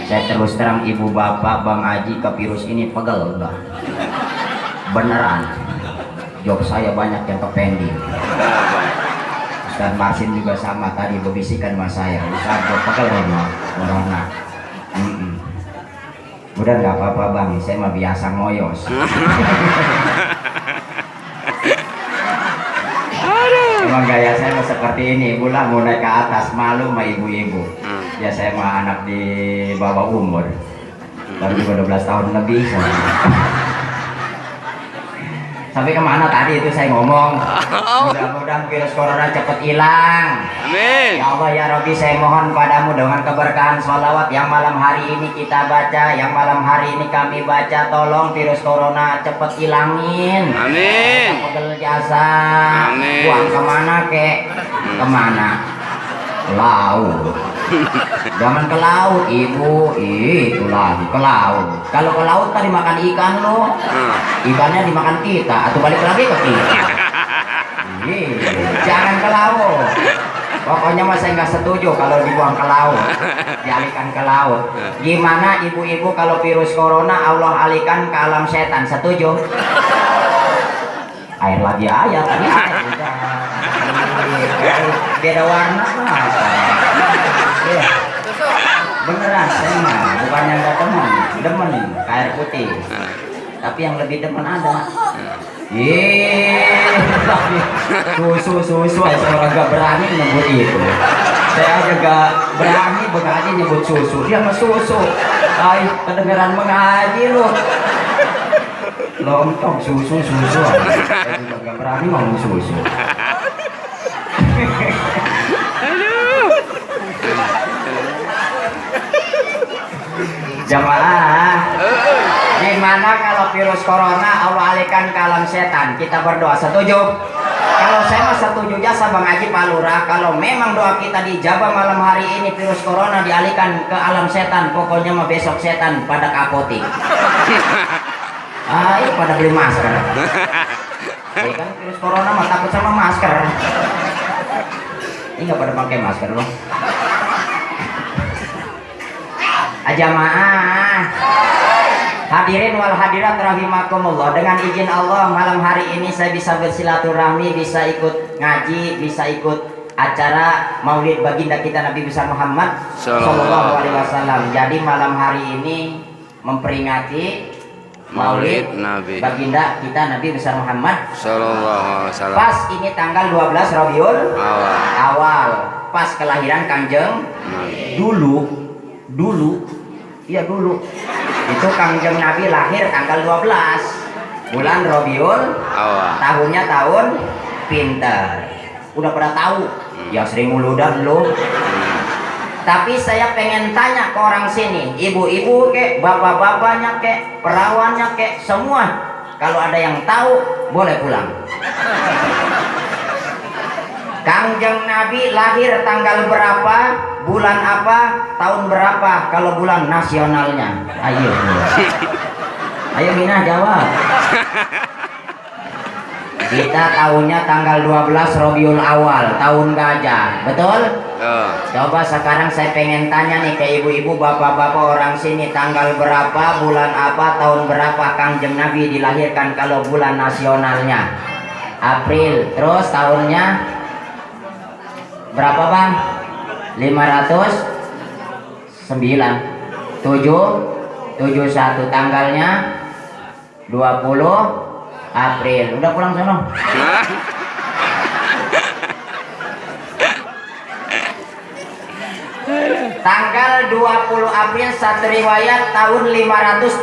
Saya terus terang ibu bapak Bang Haji ke virus ini pegel udah. Beneran. Job saya banyak yang kepending. Ustaz Marsin juga sama tadi berbisikan sama saya. Ustaz job pegel loh, corona. Udah nggak apa-apa bang, saya mah biasa ngoyos. Emang gaya saya mah seperti ini, bulan mau naik ke atas malu sama ibu-ibu. Ya saya mah anak di bawah umur, baru juga 12 tahun lebih. Sampai kemana tadi itu saya ngomong? Mudah-mudahan virus corona cepat hilang. Amin. Ya Allah ya Rabbi, saya mohon padamu dengan keberkahan sholawat yang malam hari ini kita baca, yang malam hari ini kami baca, tolong virus corona cepat hilangin. Amin. Pegel jasa. Amin. Buang kemana kek? Kemana? Ke laut. Jangan ke laut ibu, itu lagi ke laut. Kalau ke laut kan dimakan ikan lo, ikannya dimakan kita atau balik lagi ke kita. Jangan ke laut. Pokoknya mas saya nggak setuju kalau dibuang ke laut, dialihkan ke laut. Gimana ibu-ibu kalau virus corona Allah alihkan ke alam setan? Setuju? Air lagi ayat tadi air udah. Beda warna iya. Beneran saya mah bukannya nggak demen air putih, tapi yang lebih demen ada susu saya agak berani nyebut itu, saya agak berani berani nyebut susu, dia mah susu. Ay, kedengeran mengaji lu lontong susu saya juga agak berani ngomong susu. Jamaah, gimana kalau virus corona Allah alihkan ke alam setan? Kita berdoa, setuju? Kalau saya mah setuju jasa Bang Haji Pak Lurah. Kalau memang doa kita dijabah malam hari ini virus corona dialihkan ke alam setan, pokoknya mah besok setan pada ke apotik. Ayo pada beli masker. Ya kan virus corona mah takut sama masker. Ini nggak pada pakai masker loh. Jamaah hadirin wal hadirat rahimakumullah, dengan izin Allah malam hari ini saya bisa bersilaturahmi, bisa ikut ngaji, bisa ikut acara maulid baginda kita Nabi besar Muhammad Sallallahu Alaihi Wasallam. Jadi malam hari ini memperingati maulid Nabi baginda kita Nabi besar Muhammad Sallallahu Alaihi Wasallam. Pas ini tanggal 12 Rabiul awal, pas kelahiran Kangjeng dulu itu Kangjeng Nabi lahir tanggal 12 bulan Rabiul awal, tahunnya tahun pinter. Udah pada tahu yang sering muludan lo. Tapi saya pengen tanya ke orang sini, ibu-ibu kek, bapak-bapaknya kek, perawannya kek, semua kalau ada yang tahu boleh pulang. Kangjeng Nabi lahir tanggal berapa, bulan apa, tahun berapa? Kalau bulan nasionalnya, ayo Mina jawab. Kita tahunya tanggal 12 Rabiul Awal, tahun gajah, betul? Coba sekarang saya pengen tanya nih ke ibu-ibu, bapak-bapak orang sini, tanggal berapa, bulan apa, tahun berapa Kangjeng Nabi dilahirkan kalau bulan nasionalnya? April, terus tahunnya berapa bang? 509 771, tanggalnya 20 April. Udah pulang sono. Tanggal 20 April satu riwayat tahun 571.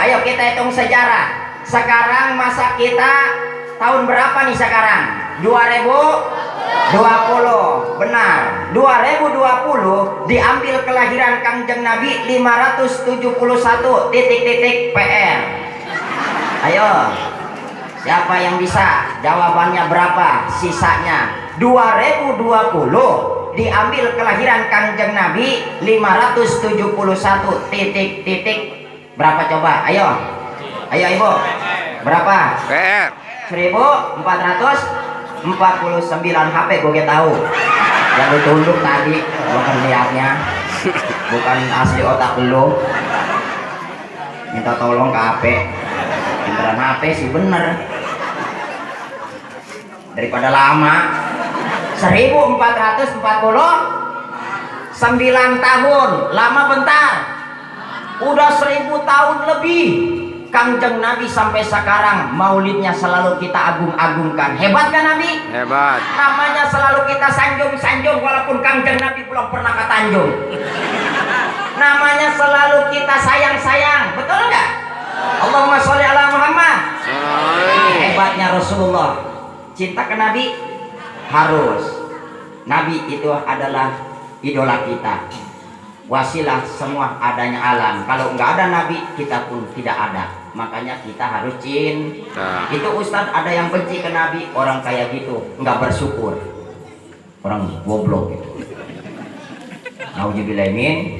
Ayo kita hitung sejarah. Sekarang masa kita tahun berapa nih sekarang? 2020. Benar. 2020 diambil kelahiran Kangjeng Nabi 571 titik PR. Ayo. Siapa yang bisa? Jawabannya berapa? Sisanya 2020 diambil kelahiran Kangjeng Nabi 571 titik berapa coba? Ayo ibu, berapa? 1449 HP gue tahu. Yang ditunduk tadi bukan liatnya, bukan asli otak lu. Minta tolong ke HP. Beneran HP sih bener. Daripada lama. 1449 tahun, lama bentar. Udah 1000 tahun lebih Kangjeng Nabi sampai sekarang maulidnya selalu kita agung-agungkan. Hebat kan Nabi? Hebat. Namanya selalu kita sanjung-sanjung walaupun Kangjeng Nabi belum pernah ketanjung. Namanya selalu kita sayang-sayang, betul nggak? Allahumma sholli ala Muhammad. Hebatnya Rasulullah. Cinta ke Nabi harus. Nabi itu adalah idola kita. Wasilah semua adanya alam. Kalau nggak ada Nabi, kita pun tidak ada. Makanya kita harus cinta. Itu Ustadz ada yang benci ke Nabi, orang kayak gitu nggak bersyukur, orang goblok gitu. Nauzubillahimin.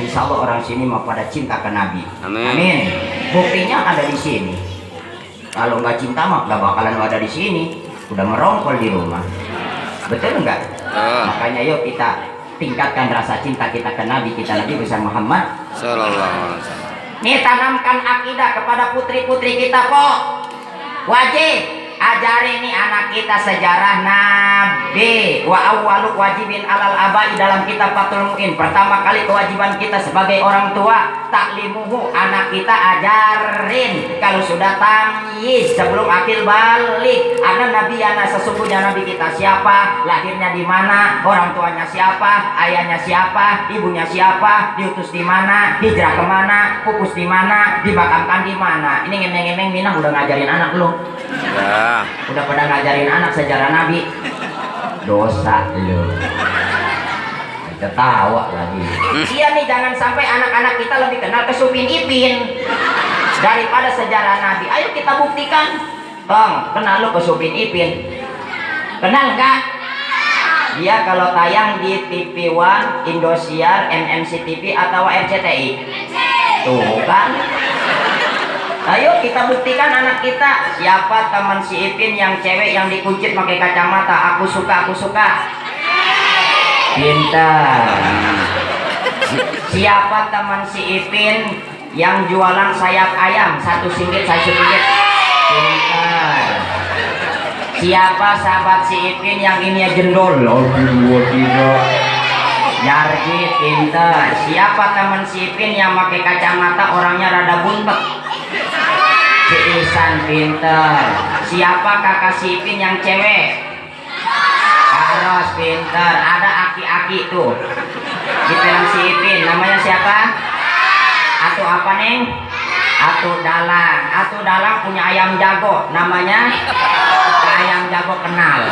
Insya Allah orang sini mau pada cinta ke Nabi. Amin. Buktinya ada di sini. Kalau nggak cinta mah nggak bakalan ada di sini. Udah merongkol di rumah. Betul nggak? Makanya yuk kita tingkatkan rasa cinta kita ke Nabi kita, Nabi besar Muhammad sallallahu alaihi wasallam. Nih tanamkan akidah kepada putri-putri kita kok. Wajib ajari nih anak kita sejarah Nabi. Wa awwalu wajibin alal abai dalam kitab Fathul Muin. Pertama kali kewajiban kita sebagai orang tua taklimuhu, anak kita ajarin kalau sudah tamyiz sebelum akil balik. Ada Nabi anak sesungguhnya Nabi kita siapa, lahirnya di mana, orang tuanya siapa, ayahnya siapa, ibunya siapa, diutus di mana, hijrah kemana, pupus di mana, dimakamkan di mana. Ini ngemeng-ngemeng Minah udah ngajarin anak lu. Ya. Udah pada ngajarin anak sejarah Nabi. Dosa lu. Ketawa lagi. Iya nih, jangan sampai anak-anak kita lebih kenal ke Supin Ipin daripada sejarah Nabi. Ayo kita buktikan. Bang, kenal lu ke Supin Ipin? Kenal nggak? Dia kalau tayang di TV One, Indosiar, MNC TV atau RCTI? Tuh kan. Ayo kita buktikan anak kita. Siapa teman si Ipin yang cewek yang dikuncit pakai kacamata? Aku suka, aku suka. Pintar. Siapa teman si Ipin yang jualan sayap ayam? Satu singgit, saya singgit. Pintar. Siapa sahabat si Ipin yang ini jendol? Jarji, pintar. Siapa teman si Ipin yang pakai kacamata orangnya rada buntet? Si Ihsan, pintar. Siapa kakak si Ipin yang cewek? Ros, pintar. Ada aki-aki tuh di film si Ipin, namanya siapa? Atu apa neng? Atu Dalang. Atu Dalang punya ayam jago, namanya ayam jago kenal.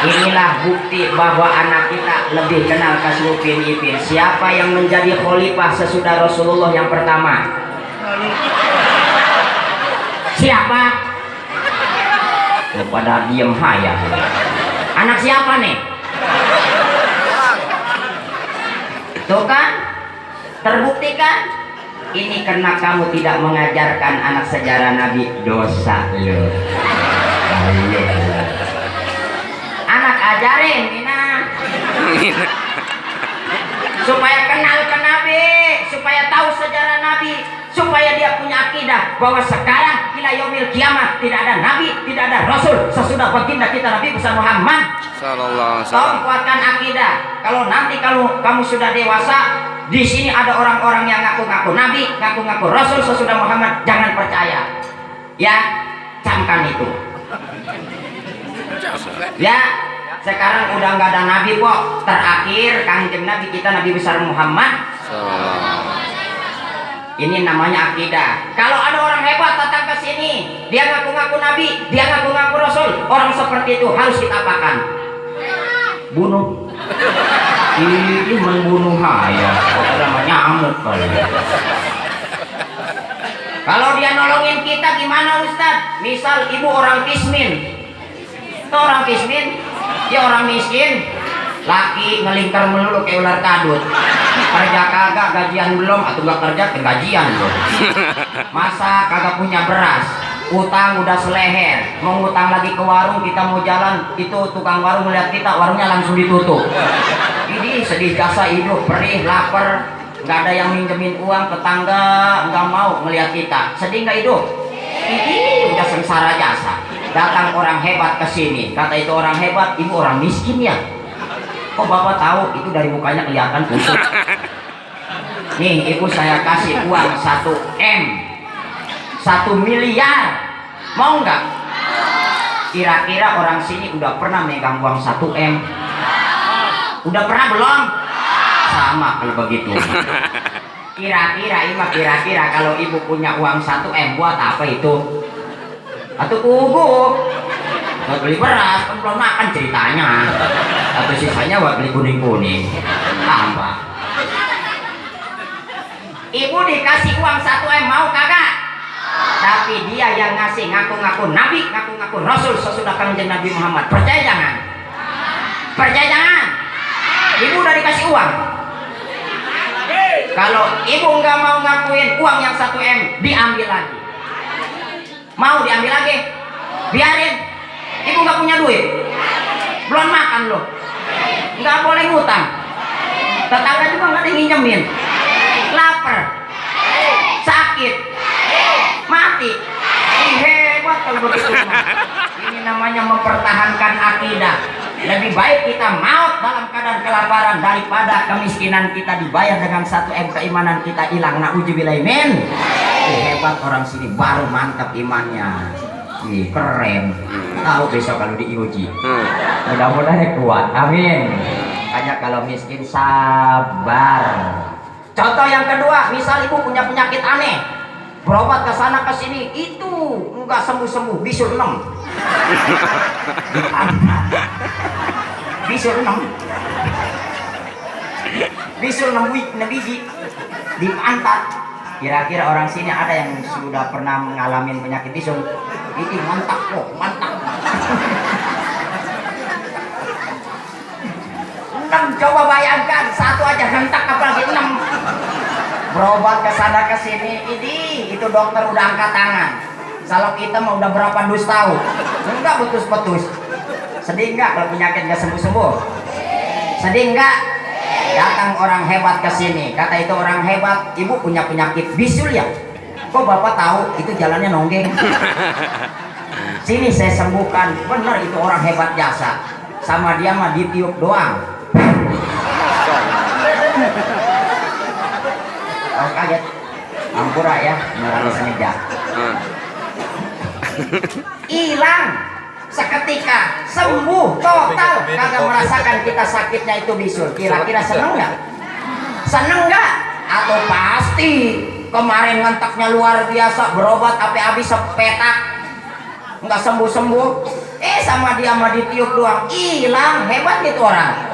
Inilah bukti bahwa anak kita lebih kenal ke Supin Ipin. Siapa yang menjadi khalifah sesudah Rasulullah yang pertama? Siapa? Pada diem hayah. Anak siapa nih? Tuh kan? Terbuktikan. Ini karena kamu tidak mengajarkan anak sejarah Nabi. Dosa lo. Anak ajarin Mina. Supaya kenal ke Nabi, supaya tahu sejarah Nabi, supaya dia punya akidah bahwa sekarang ila yaumil kiamat tidak ada Nabi, tidak ada Rasul sesudah baginda kita Nabi besar Muhammad sallallahu alaihi wasallam. Kuatkan akidah. Kalau nanti kamu sudah dewasa, di sini ada orang-orang yang ngaku-ngaku Nabi, ngaku-ngaku Rasul sesudah Muhammad, jangan percaya. Ya, camkan itu. Ya, sekarang udah nggak ada Nabi kok. Terakhir Kangjeng Nabi kita Nabi besar Muhammad. Ini namanya akidah. Kalau ada orang hebat datang ke sini, dia ngaku-ngaku Nabi, dia ngaku-ngaku Rasul, orang seperti itu harus kita apakan? Bunuh. Ini membunuh ya. Namanya nyamuk kali. Kalau dia nolongin kita gimana Ustadz? Misal ibu orang kismin. Itu orang kismin, dia orang miskin, laki ngelingkar melulu kayak ular kadut. Kerja kagak, gajian belum, atau gak kerja gajian loh. Masa kagak punya beras, utang udah seleher, mau ngutang lagi ke warung, kita mau jalan, itu tukang warung melihat kita, warungnya langsung ditutup. Ini sedih jasa hidup, perih, lapar, nggak ada yang minjemin uang, tetangga nggak mau ngelihat kita, sedih nggak hidup? Ini udah sengsara jasa. Datang orang hebat ke sini, kata itu orang hebat, ibu orang miskin ya? Kok bapak tahu? Itu dari mukanya kelihatan kusut. Nih ibu saya kasih uang 1 M, 1 miliar, mau nggak? Kira-kira orang sini udah pernah megang uang 1 M? Udah pernah belum? Sama kalau begitu. Kira-kira kalau ibu punya uang 1 M buat apa itu? Atau kubu? Buat beli beras, kan belum makan ceritanya. Atau sisanya buat beli kuning-kuning. Tambah. Ibu dikasih uang 1 M, mau kagak? Tapi dia yang ngasih ngaku-ngaku nabi, ngaku-ngaku rasul sesudah kanjeng Nabi Muhammad. Percaya jangan? Percaya jangan? Ibu udah dikasih uang. Kalau ibu nggak mau ngakuin uang yang 1 M, diambil lagi. Mau diambil lagi? Biarin. Ibu nggak punya duit, belum makan loh, nggak boleh ngutang. Tetangga juga nggak diminjemin. Lapar, sakit, mati. Hebat kalau begitu. Ini namanya mempertahankan akidah. Lebih baik kita maut dalam keadaan kelaparan daripada kemiskinan kita dibayar dengan 1 M, keimanan kita hilang. Na'udzubillah min. Hebat orang sini, baru mantap imannya. Keren. Tahu besok kalau diuji. Mudah-mudahan kuat. Amin. Makanya kalau miskin sabar. Contoh yang kedua, misal ibu punya penyakit aneh, berobat ke sana ke sini, itu enggak sembuh-sembuh, bisul 6. Bisul 6. Bisul 6 biji dipantat. Kira-kira orang sini ada yang sudah pernah mengalami penyakit bisul? Ini mantap kok, mantap. 6, coba bayangkan, 1 aja hentak apalagi 6. Berobat ke sana ke sini, itu dokter udah angkat tangan. Kalau kita mau udah berapa dus tahu? Enggak betus-betus. Sedih enggak kalau penyakit enggak sembuh-sembuh? Sedih enggak? Datang orang hebat ke sini, kata itu orang hebat, ibu punya penyakit bisul ya? Kok bapak tahu? Itu jalannya nonggeng. Sini saya sembuhkan. Benar itu orang hebat jasa. Sama dia mah ditiup doang. Oh kaget. Ampura ya, nurani semeja. Hilang seketika, sembuh total, kagak merasakan kita sakitnya itu bisul. Kira-kira seneng nggak? Seneng nggak? Atau pasti kemarin ngentaknya luar biasa, berobat sampai habis sepetak, nggak sembuh-sembuh. Sama dia mah ditiup doang, hilang. Hebat gitu orang.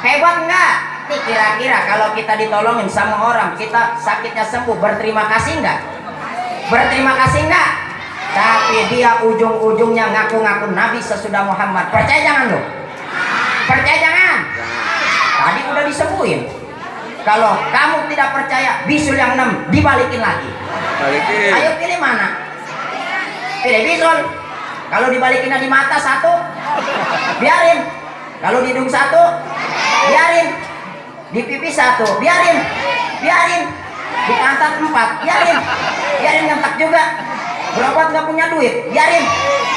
Hebat nggak? Nih kira-kira kalau kita ditolongin sama orang, kita sakitnya sembuh, berterima kasih nggak? Berterima kasih nggak? Tapi dia ujung-ujungnya ngaku-ngaku Nabi sesudah Muhammad. Percaya jangan lo? Percaya jangan? Tadi udah disembuhin. Kalau kamu tidak percaya, bisul yang 6 dibalikin lagi. Balikin. Ayo pilih mana? Pilih bisul. Kalau dibalikinnya di mata 1, biarin. Kalau di hidung 1, biarin. Di pipi 1, biarin. Biarin. Di pantat 4, biarin. Biarin ngentak juga. Berobat nggak punya duit, biarin.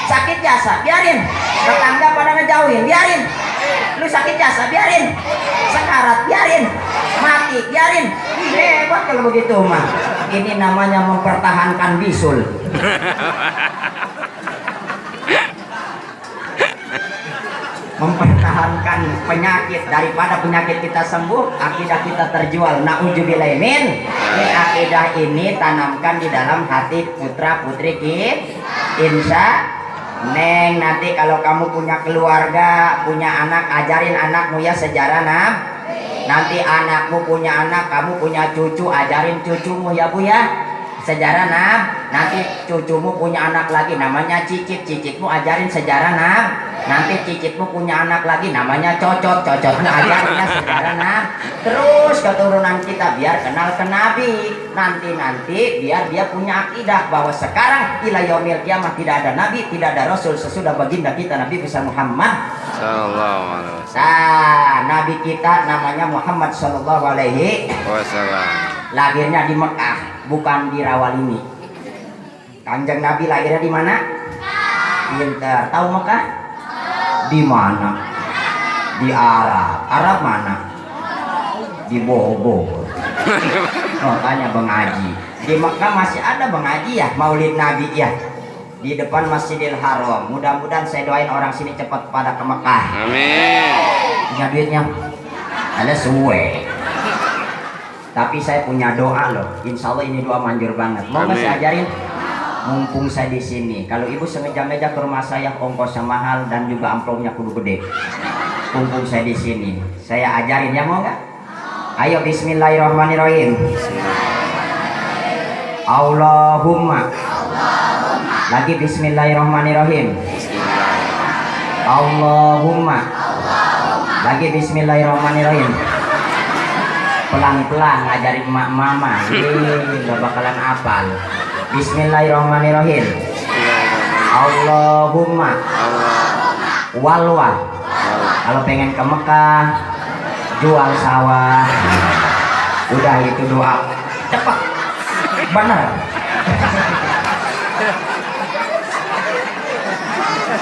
Sakit jasa, biarin. Tetangga pada ngejauhin, biarin. Lu sakit jasa, biarin. Sekarat, biarin. Mati, biarin. Hebat kalau begitu mah. Ini namanya mempertahankan bisul. Mempertahankan penyakit daripada penyakit kita sembuh, akidah kita terjual. Na'udzubillah min. Ini akidah ini tanamkan di dalam hati putra putri kita. Insya Neng, nanti kalau kamu punya keluarga, punya anak, ajarin anakmu ya sejarah Nanti anakmu punya anak, kamu punya cucu, ajarin cucumu ya Bu ya. sejarah nanti cucumu punya anak lagi namanya cicit, cicitmu ajarin sejarah nanti cicitmu punya anak lagi namanya cocot, cocotmu ajarinnya sejarah terus keturunan kita biar kenal ke Nabi, nanti biar dia punya akidah bahwa sekarang ila yaumil kiamah tidak ada Nabi, tidak ada Rasul sesudah baginda kita Nabi besar Muhammad sallallahu alaihi wasallam. Nabi kita namanya Muhammad sallallahu alaihi wasallam. Lahirnya di Mekah, bukan di Rawalini. Kanjeng Nabi lahirnya di mana? Pinter. Tahu Mekah? Di mana? Di Arab. Arab mana? Di Bogor. Oh, tanya Bang Haji. Di Mekah masih ada Bang Haji ya, Maulid Nabi ya. Di depan Masjidil Haram. Mudah-mudahan saya doain orang sini cepat pada ke Mekah. Amin. Punya duitnya? Ada suwe. Tapi saya punya doa loh. Insya Allah ini doa manjur banget. Mau nggak saya ajarin? Mumpung saya di sini. Kalau ibu semeja-meja ke rumah saya, ongkosnya mahal dan juga amplopnya kudu gede. Mumpung saya di sini, saya ajarin ya, mau nggak? Ayo Bismillahirrahmanirrahim. Allahumma. Lagi Bismillahirrahmanirrahim. Allahumma. Lagi Bismillahirrahmanirrahim. Pelan-pelan ngajarin mak mama, gak bakalan hafal. Bismillahirrahmanirrahim. Allahumma walwa. Kalau pengen ke Mekah jual sawah, udah itu doa cepat bener.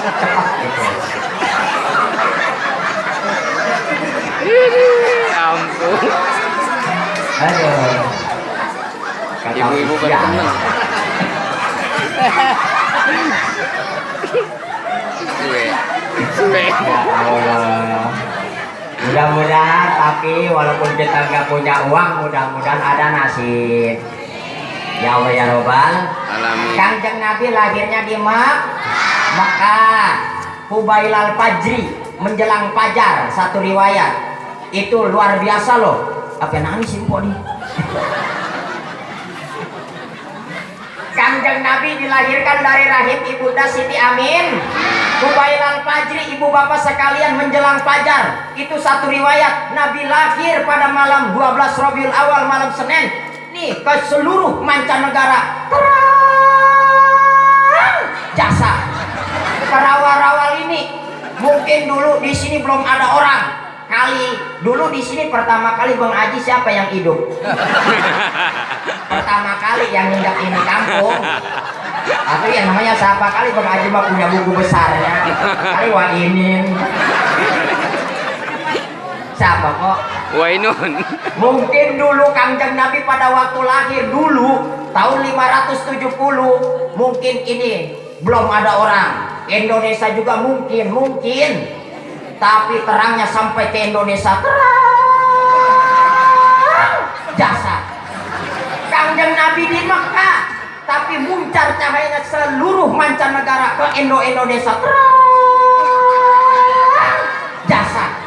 Cepat gitu. Ampun. Aduh. Ibu-ibu pada temen. Ya Allah. Mudah-mudahan, tapi walaupun kita nggak punya uang, mudah-mudahan ada nasib. Ya Allah ya Robbal. Kanjeng Nabi lahirnya di Mekah. Hubailal Fajri, menjelang fajar, satu riwayat. Itu luar biasa loh. Apa nangis info nih? Kanjeng Nabi dilahirkan dari rahim ibunda Siti Amin. Hubailal Fajri, ibu bapak sekalian, menjelang fajar. Itu satu riwayat. Nabi lahir pada malam 12 Rabiul Awal, malam Senin. Nih ke seluruh mancanegara terang jasa. Rawa-rawa ini mungkin dulu di sini belum ada orang. Kali dulu di sini pertama kali Bang Haji siapa yang hidup? Pertama kali yang hinggap ini kampung. Atau yang namanya siapa kali Bang Haji mah punya buku besarnya. Kali Wainin. Siapa kok? Wainun. Mungkin dulu Kanjeng Nabi pada waktu lahir dulu tahun 570 mungkin ini belum ada orang. Indonesia juga mungkin tapi terangnya sampai ke Indonesia terang jasa. Kanjeng Nabi di Mekah tapi muncar cahayanya seluruh mancanegara ke Indonesia terang jasa.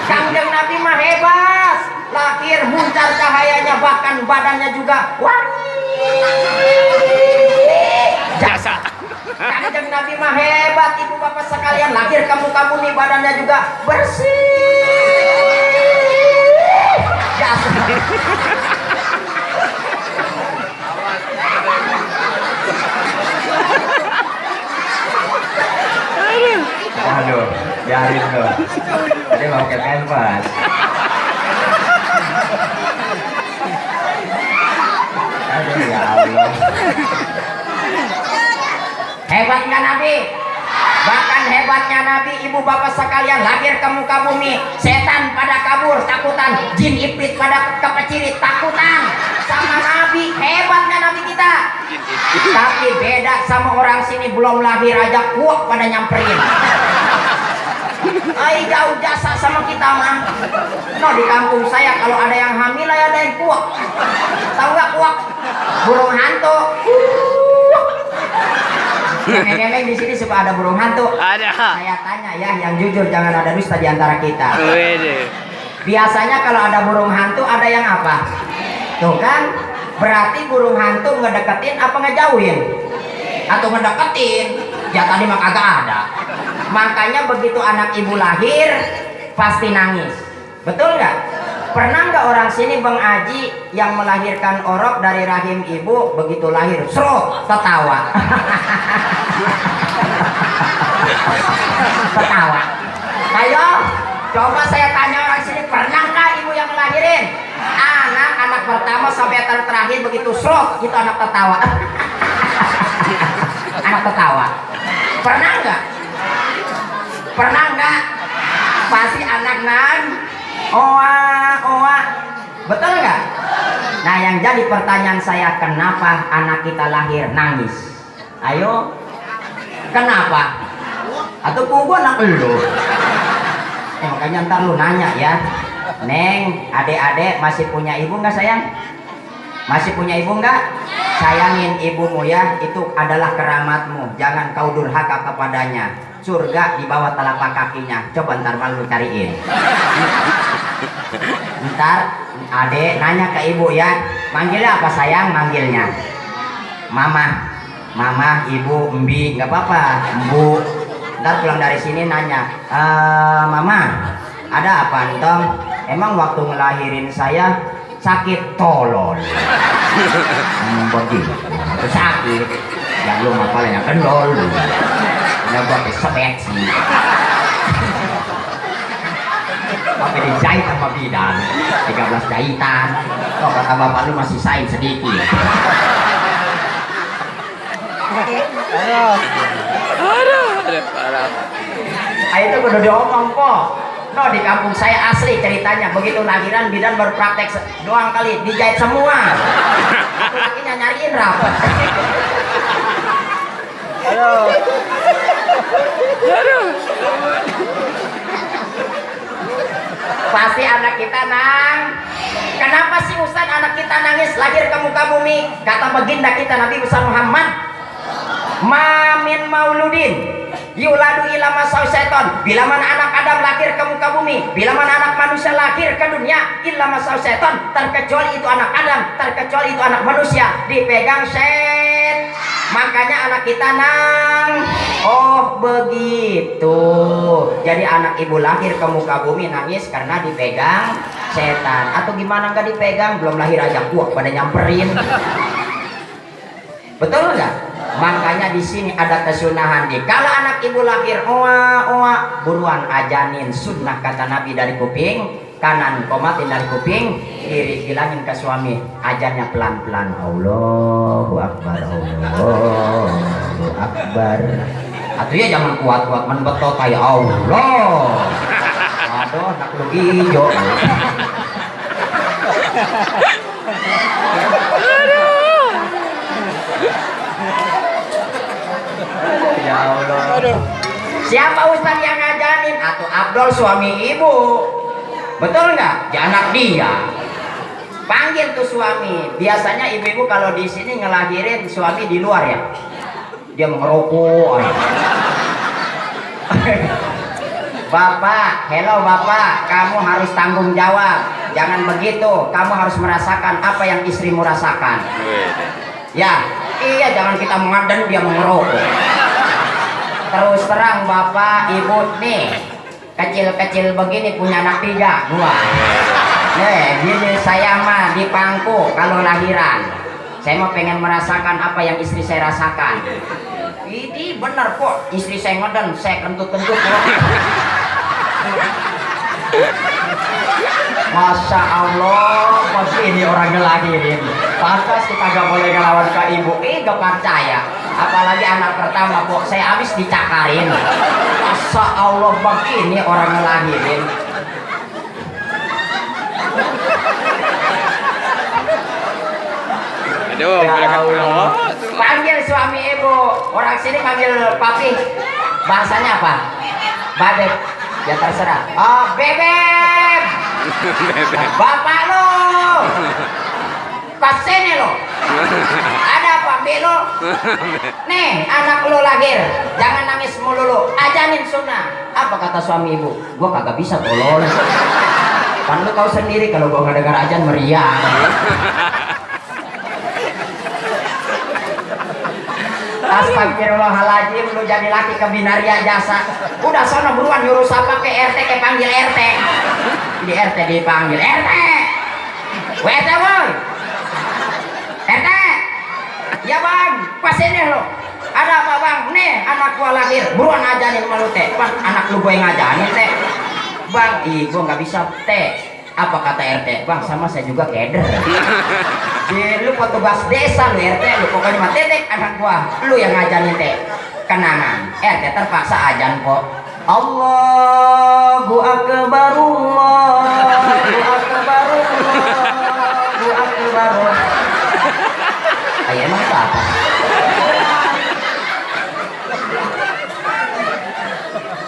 Kanjeng Nabi mah hebat, lahir muncar cahayanya, bahkan badannya juga wangi jasa. Kanjeng Nabi mah hebat, ibu bapak sekalian, lahir kamu nih badannya juga bersih jasa. Aduh, biarin loh. Tadi mau ke kanvas. Aduh ya Allah. Hebatnya Nabi. Bahkan hebatnya Nabi, ibu bapak sekalian, lahir kamu nih, setan pada kabur takutan, jin iblis pada kepecirit takutan sama Nabi. Hebatnya Nabi kita. Tapi beda sama orang sini, belum lahir aja kuak pada nyamperin. Ay, jauh jasa sama kita mah. No, di kampung saya kalau ada yang hamil ada yang kuak. Tahu nggak kuak? Burung hantu. Nenek-nenek di sini suka ada burung hantu. Ada. Saya tanya ya, yang jujur, jangan ada dusta di antara kita. Wede. Biasanya kalau ada burung hantu ada yang apa? Tuh kan, Berarti burung hantu ngedeketin apa ngejauhin? Atau ngedeketin? Ya tadi mah kagak ada. Makanya begitu anak ibu lahir pasti nangis. Betul nggak? Pernah nggak orang sini Bang Aji yang melahirkan orok dari rahim ibu begitu lahir serut tertawa? Tertawa. Ayo, coba saya tanya orang sini, pernah nggak ibu yang melahirin anak pertama sampai terakhir begitu serut itu anak tertawa? Anak tertawa. Pernah nggak? Pernah nggak? Pasti anak oa. Betul nggak? Nah, yang jadi pertanyaan saya, kenapa anak kita lahir nangis? Ayo, kenapa? Atau gua anak lu? Makanya ntar lu nanya ya, Neng, adek-adek masih punya ibu nggak sayang? Masih punya ibu nggak? Sayangin ibumu ya, itu adalah keramatmu. Jangan kau durhaka kepadanya. Surga di bawah telapak kakinya. Coba ntar malu cariin. Ntar adek nanya ke ibu ya, manggilnya apa sayang? Manggilnya mama, ibu, mbi, nggak apa-apa, mbu. Ntar pulang dari sini nanya, mama, ada apa entong? Emang waktu ngelahirin saya sakit tolol. Begitu sakit ya, lu ngapalnya kendol lu ya, gua kesebet sih tapi dijahit sama bidan 13 jahitan. Kok kata bapak lu masih sain sedikit. Parah. Itu udah diomong kok. No, di kampung saya asli ceritanya, begitu lahiran bidan baru praktek doang kali dijahit semua. Lakinya nyariin rapat. Aduh. Pasti anak kita kenapa sih Ustaz anak kita nangis lahir ke muka bumi? Kata baginda kita Nabi besar Muhammad, mamin mauludin yuladu ila masau seton. Bila mana anak Adam lahir ke muka bumi, bila mana anak manusia lahir ke dunia, illa masau seton, terkecuali itu anak Adam, terkecuali itu anak manusia dipegang set. Makanya anak kita oh begitu. Jadi anak ibu lahir ke muka bumi nangis karena dipegang setan. Atau gimana nggak dipegang, belum lahir aja kuat pada nyamperin. Betul nggak? Makanya di sini ada kesunahan kalau anak ibu lahir oa buruan ajanin sunnah kata Nabi dari kuping kanan, komatin dari kuping kiri, bilangin ke suami, ajannya pelan-pelan, Allahu Akbar, Allahu Akbar. Atau ya jangan kuat-kuat menbetot kayak Allah. Aduh, nak lu hijau. Ya Allah. Siapa Ustaz yang ngajarin? Atau Abdul suami ibu? Betul nggak? Ya anak dia. Panggil tuh suami. Biasanya ibu-ibu kalau di sini ngelahirin suami di luar ya. Dia ngerokok. Bapak, hello Bapak, kamu harus tanggung jawab. Jangan begitu. Kamu harus merasakan apa yang istrimu rasakan. Ya, iya jangan kita mengaden dia mengerokok. Terus terang Bapak, Ibu nih kecil-kecil begini punya anak 3, 2. Gini saya mah di pangku kalau lahiran. Saya mau pengen merasakan apa yang istri saya rasakan. Ini bener kok, istri saya ngeden, saya kentut-kentut kok. Masya Allah, pasti ini orang ngelahirin. Pantas kita gak boleh ngelawan ke ibu. Gak percaya. Apalagi anak pertama kok saya habis dicakarin. Masya Allah, begini orang ngelahirin. Aduh, Ya panggil suami ibu. Orang sini panggil papi. Bahasanya apa? Babek. Ya terserah. Oh, bebek. Bapak lo. Pas sini lo. Ada apa, lo? Nih, anak lo lahir. Jangan nangis mulu lo. Ajanin sunnah. Apa kata suami ibu? Gua kagak bisa tolol. Kan lu tahu sendiri kalau gua nggak dengar ajan meriang. Astagfirullahaladzim, lu jadi laki ke binaria jasa. Udah sono buruan nyuruh siapa ke RT, ke panggil RT. Di RT dipanggil RT. WT boy. RT. Ya bang, pas ini lo. Ada apa bang? Nih anak gua lahir. Buruan ajanin sama lu teh. Pas anak lu gue ngajanin teh. Bang, gua nggak bisa teh. Apa kata RT? Bang, sama saya juga keder. Lu petugas desa lu RT, lu pokoknya mah tetek anak gua. Lu yang ngajanin teh. Kenangan. RT terpaksa ajan kok. Allahu akbar, Allahu akbar, Allahu akbar. Ayo emang itu apa?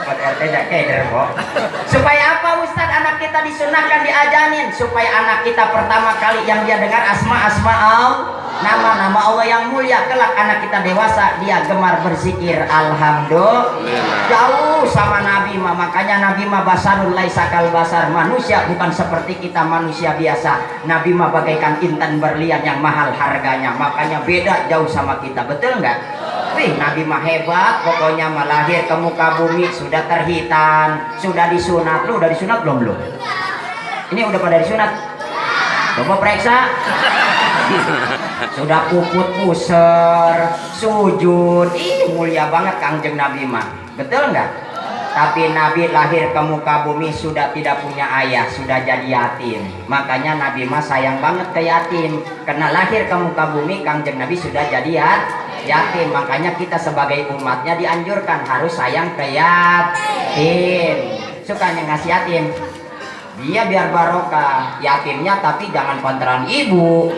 Buat RT gak keder kok. Supaya apa Ustaz anak kita disunahkan diajanin? Supaya anak kita pertama kali yang dia dengar asma Allah, nama-nama Allah yang mulia. Kelak anak kita dewasa dia gemar berzikir alhamdulillah. Jauh sama Nabi mah. Makanya Nabi mah basarul laisa kal basar. Manusia bukan seperti kita manusia biasa. Nabi mah bagaikan intan berlian yang mahal harganya. Makanya beda jauh sama kita. Betul nggak? Wih, Nabi mah hebat. Pokoknya mah lahir ke muka bumi sudah terhitan, sudah disunat. Lu udah disunat belum? Ini udah pada disunat. Coba periksa. Sudah puput puser, sujud. Ih, mulia banget Kangjeng Nabi mah. Betul nggak? Tapi Nabi lahir ke muka bumi sudah tidak punya ayah, sudah jadi yatim. Makanya Nabi mah sayang banget ke yatim. Karena lahir ke muka bumi Kangjeng Nabi sudah jadi yatim. Makanya kita sebagai umatnya dianjurkan harus sayang ke yatim. Sukanya ngasih yatim. Dia biar barokah yatimnya, tapi jangan pantaran ibu.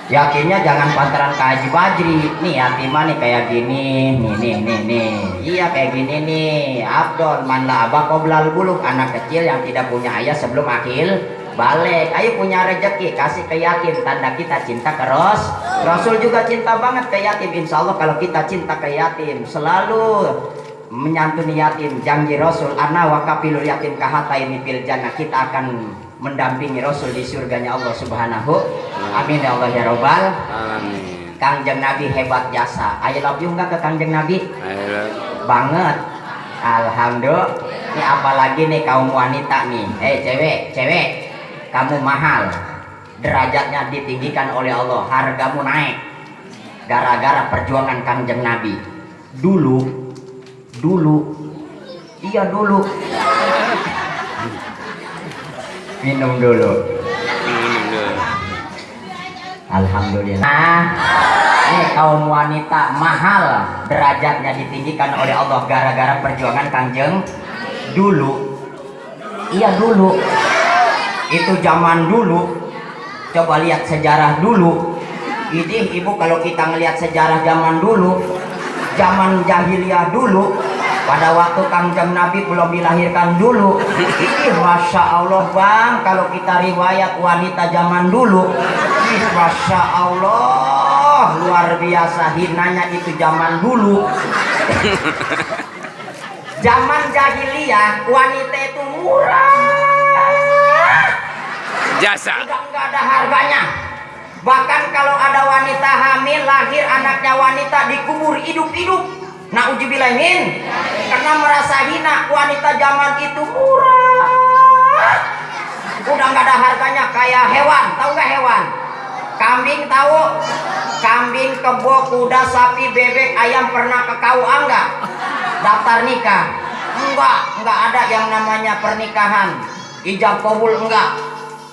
Yatimnya jangan pantaran ke Haji Bajri. Nih yatimah nih kayak gini. Nih. Iya kayak gini nih. Abdul man la aba qoblal buluk. Anak kecil yang tidak punya ayah sebelum akil balik. Ayo punya rezeki kasih ke yatim. Tanda kita cinta ke Rasul juga cinta banget ke yatim. Insya Allah kalau kita cinta ke yatim selalu menyantuni yatim. Janji Rasul ana wa kafilul yatim kahataini fil jannah. Kita akan mendampingi Rasul di surganya Allah Subhanahu. Amin ya Allah ya Robbal. Amin. Kangjeng Nabi hebat jasa. I love you nggak ke Kangjeng Nabi? Banget. Alhamdulillah. Ini apalagi nih kaum wanita nih. Cewek, kamu mahal. Derajatnya ditinggikan oleh Allah. Hargamu naik. Gara-gara perjuangan Kangjeng Nabi. Dulu. Iya dulu. Minum dulu. Alhamdulillah. Nih kaum wanita mahal, derajatnya ditinggikan oleh Allah gara-gara perjuangan Kangjeng dulu. Iya dulu. Itu zaman dulu. Coba lihat sejarah dulu. Ini ibu kalau kita ngelihat sejarah zaman dulu, zaman jahiliyah dulu, pada waktu Kangjeng Nabi belum dilahirkan dulu. Ini Masya Allah bang, kalau kita riwayat wanita zaman dulu, ini Masya Allah luar biasa hinanya itu zaman dulu. Zaman jahiliyah wanita itu murah, Jasa. udah nggak ada harganya. Bahkan kalau ada wanita hamil lahir anaknya wanita dikubur hidup-hidup. Nauzubillahin, karena merasa hina. Wanita zaman itu murah, udah nggak ada harganya. Kayak hewan, tahu nggak hewan? Kambing tahu? Kambing, kebo, kuda, sapi, bebek, ayam pernah ke KUA enggak? Daftar nikah? Enggak ada yang namanya pernikahan. Ijab kabul enggak.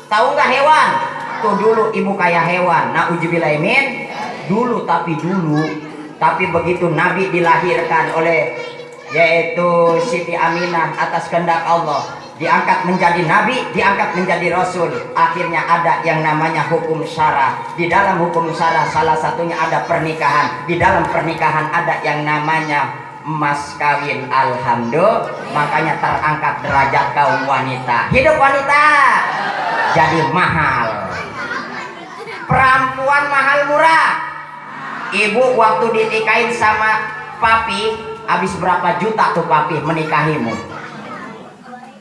Tahu nggak hewan? Tuh dulu ibu kayak hewan. Nauzubillahin, dulu. Tapi begitu Nabi dilahirkan oleh yaitu Siti Aminah atas kehendak Allah, diangkat menjadi Nabi, diangkat menjadi Rasul. Akhirnya ada yang namanya hukum syara. Di dalam hukum syara salah satunya ada pernikahan. Di dalam pernikahan ada yang namanya mas kawin. Alhamdulillah. Makanya terangkat derajat kaum wanita. Hidup wanita jadi mahal. Perempuan mahal murah. Ibu waktu dinikahin sama papi, habis berapa juta tuh papi menikahimu?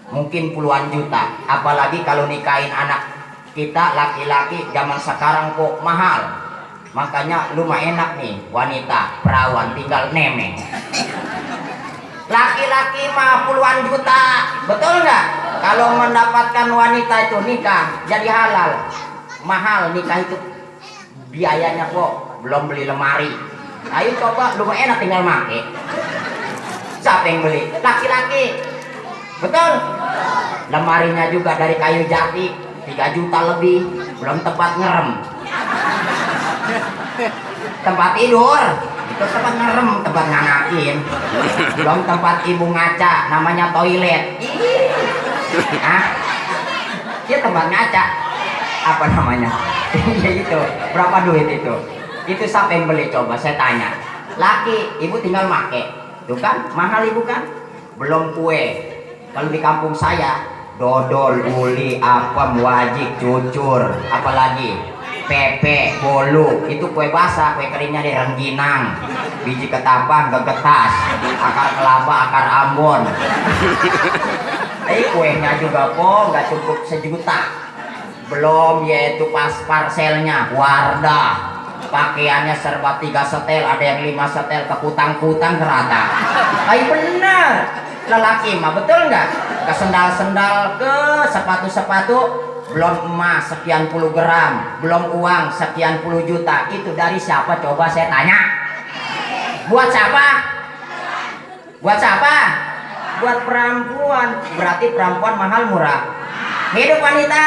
Mungkin puluhan juta. Apalagi kalau nikahin anak kita laki-laki zaman sekarang kok mahal. Makanya lu mah enak nih, wanita, perawan, tinggal nemeng. Laki-laki mah puluhan juta, betul nggak? Kalau mendapatkan wanita itu nikah, jadi halal. Mahal nikah itu biayanya kok, belum beli lemari. Ayo coba, lu mah enak tinggal make. Siapa yang beli? Laki-laki. Betul? Lemarinya juga dari kayu jati, 3 juta lebih, belum tempat ngerem. Tempat tidur itu tempat ngerem, tempat nganakin, belum tempat ibu ngaca, namanya toilet. Ah, dia tempat ngaca, apa namanya? Ya itu, berapa duit itu? Itu siapa yang beli coba saya tanya. Laki, ibu tinggal make, tuh kan mahal ibu kan? Belum kue. Kalau di kampung saya, dodol, uli, apem, wajik, cucur, apalagi pepe, bolu, itu kue basah, kue keringnya di rengginang, biji ketapang, gegetas, akar kelapa, akar ambon. Kuenya juga kok nggak cukup 1 juta. Belum yaitu pas parselnya, wardah, pakaiannya serba 3 setel, ada yang 5 setel, kekutang-kutang kerata. Bener, lelaki mah betul nggak? Ke sendal-sendal, ke sepatu-sepatu, belum emas sekian puluh gram, belum uang sekian puluh juta. Itu dari siapa coba saya tanya? Buat siapa? Buat siapa? Buat perempuan. Berarti perempuan mahal murah. Hidup wanita.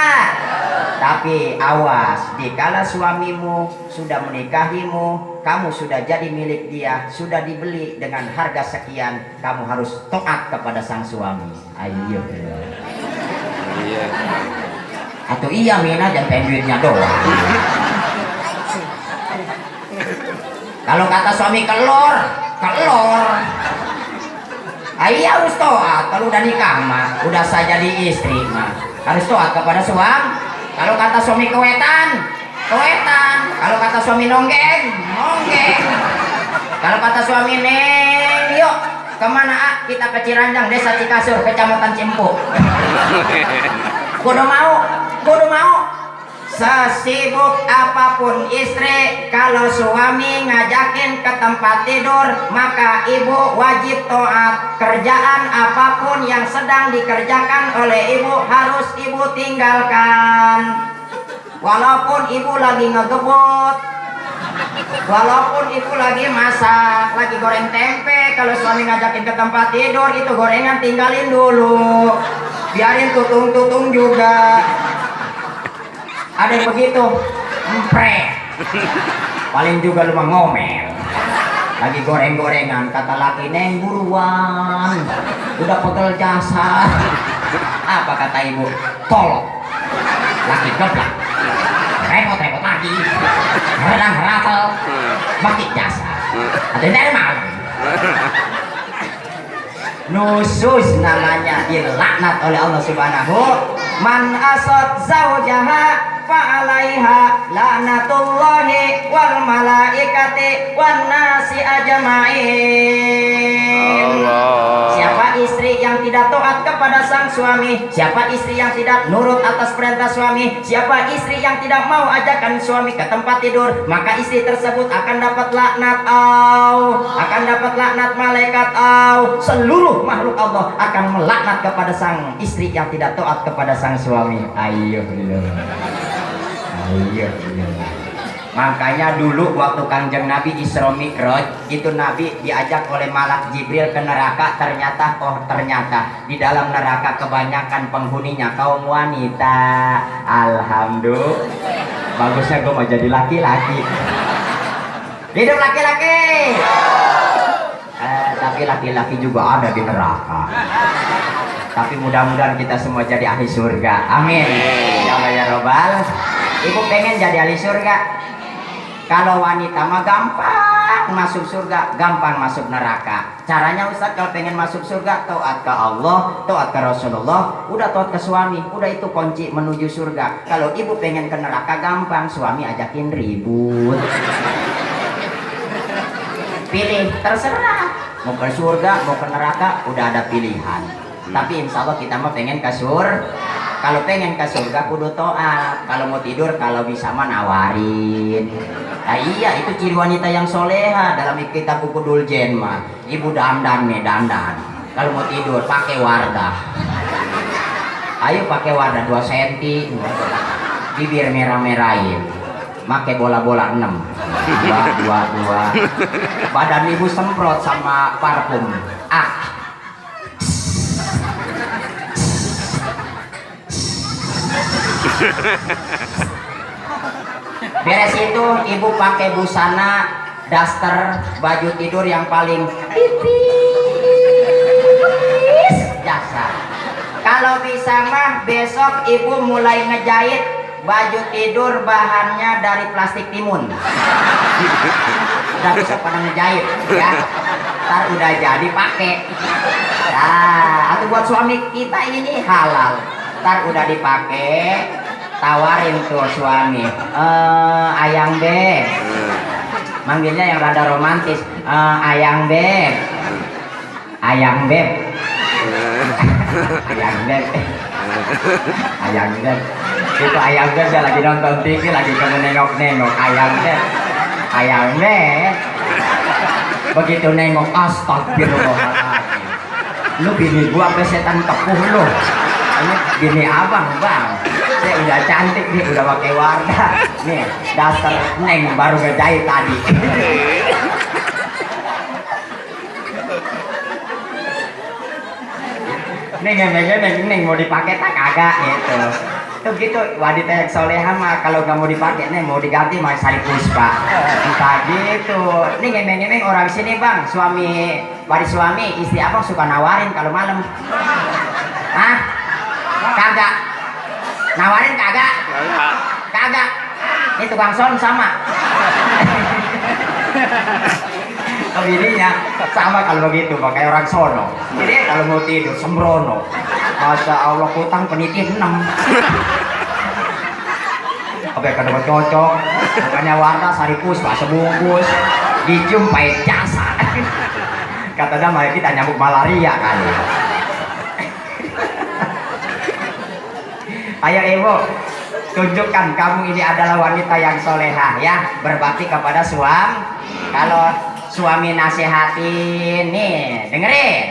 Tapi awas, dikala suamimu sudah menikahimu, kamu sudah jadi milik dia, sudah dibeli dengan harga sekian, kamu harus taat kepada sang suami. Ayo. Iya. Atau iya mina dan pengen duitnya doang. Kalau kata suami kelor, iya harus toat. Kalau udah nikah mah, udah saya jadi istri mah, harus toat kepada suami. Kalau kata suami kewetan. Kalau kata suami nonggeng. Kalau kata suami neng, yuk kemana kita ke Ciranjang, desa Cikasur, kecamatan Cimpu. Kudu mau. Sesibuk apapun istri, kalau suami ngajakin ke tempat tidur, maka ibu wajib taat. Kerjaan apapun yang sedang dikerjakan oleh ibu harus ibu tinggalkan. Walaupun ibu lagi ngegebut, walaupun ibu lagi masak, lagi goreng tempe, kalau suami ngajakin ke tempat tidur, itu gorengan tinggalin dulu. Biarin tutung-tutung juga. Ada yang begitu, empret. Paling juga lu mah ngomel. Lagi goreng-gorengan, kata laki, neng buruan, udah pegel jasa. Apa kata ibu? Tolong. Laki geblak. Repot-repot lagi. Ngerang-ngeratel. Bakit jasa. Atau dari malam. Nusus namanya, dilaknat oleh Allah Subhanahu. Man asad zaujaha fa'alaiha la'natullahi wal malaikati wan nasi ajma'in. Siapa istri yang tidak taat kepada sang suami, siapa istri yang tidak nurut atas perintah suami, siapa istri yang tidak mau ajakan suami ke tempat tidur, maka istri tersebut akan dapat laknat Allah, akan dapat laknat malaikat Allah. Seluruh makhluk Allah akan melaknat kepada sang istri yang tidak taat kepada sang suami. Ayo. Makanya dulu waktu Kanjeng Nabi Isra Mi'raj, itu Nabi diajak oleh Malak Jibril ke neraka. Ternyata di dalam neraka kebanyakan penghuninya kaum wanita. Alhamdulillah. Bagusnya gue mau jadi laki-laki. Hidup laki-laki. Tapi laki-laki juga ada di neraka. Tapi mudah-mudahan kita semua jadi ahli surga. Amin. Ya Allah ya Robbal. Ibu pengen jadi ahli surga. Kalau wanita mah gampang masuk surga, gampang masuk neraka. Caranya Ustaz, kalau pengen masuk surga, taat ke Allah, taat ke Rasulullah, udah taat ke suami, udah itu kunci menuju surga. Kalau ibu pengen ke neraka, gampang, suami ajakin ribut. Pilih, terserah. Mau ke surga, mau ke neraka, udah ada pilihan. Tapi insya Allah kita mah pengen ke surga. Kalau pengen ke surga kudu taat. Kalau mau tidur kalau bisa mah nawarin. Nah iya itu ciri wanita yang soleha dalam kitab buku Duljen mah. Ibu dandan nih dandan. Kalau mau tidur pakai Wardah. Ayo pakai Wardah 2 cm. Bibir merah-merahin. Make bola-bola 6. 2. Badan ibu semprot sama parfum. Beres itu ibu pakai busana daster baju tidur yang paling tipis jasa. Kalau bisa mah besok ibu mulai ngejahit baju tidur bahannya dari plastik timun. Udah besok pada ngejahit ya. Ntar udah jadi pakai. Nah, atau buat suami kita ini halal. Ntar udah dipakai, tawarin tuh suami, ayang beb, manggilnya yang rada romantis, ayang beb, ayang beb, ayang beb, ayang beb, itu ayang beb dia lagi nonton TV lagi kamu nengok-nengok, ayang beb, ayang beb, begitu nengok astagfirullahaladzim, lu bini gua sampai setan tepuh lu. Ini gini abang bang, saya udah cantik nih, udah pakai Wardah nih, dasar neng baru ngejahit tadi. Neng mau dipakai tak kagak gitu. Tuh gitu wanita yang soleha mah kalau nggak mau dipakai nih mau diganti mah Sari Puspa. Entah gitu. Nih ngemeng-ngemeng orang sini bang, suami istri abang suka nawarin kalau malam. Hah? Kagak nawarin kagak ini tukang son sama bininya sama kalau begitu pakai orang sono jadi kalau mau tidur sembrono Masya Allah kutang peniti 6 oke kadang cocok makanya Wardah Sari Puspa sebungkus dicium pahit jasa katanya mah kita nyambuk malaria kali. Ayo ibu, tunjukkan kamu ini adalah wanita yang soleha ya, berbakti kepada suami. Kalau suami nasihatin nih, dengerin.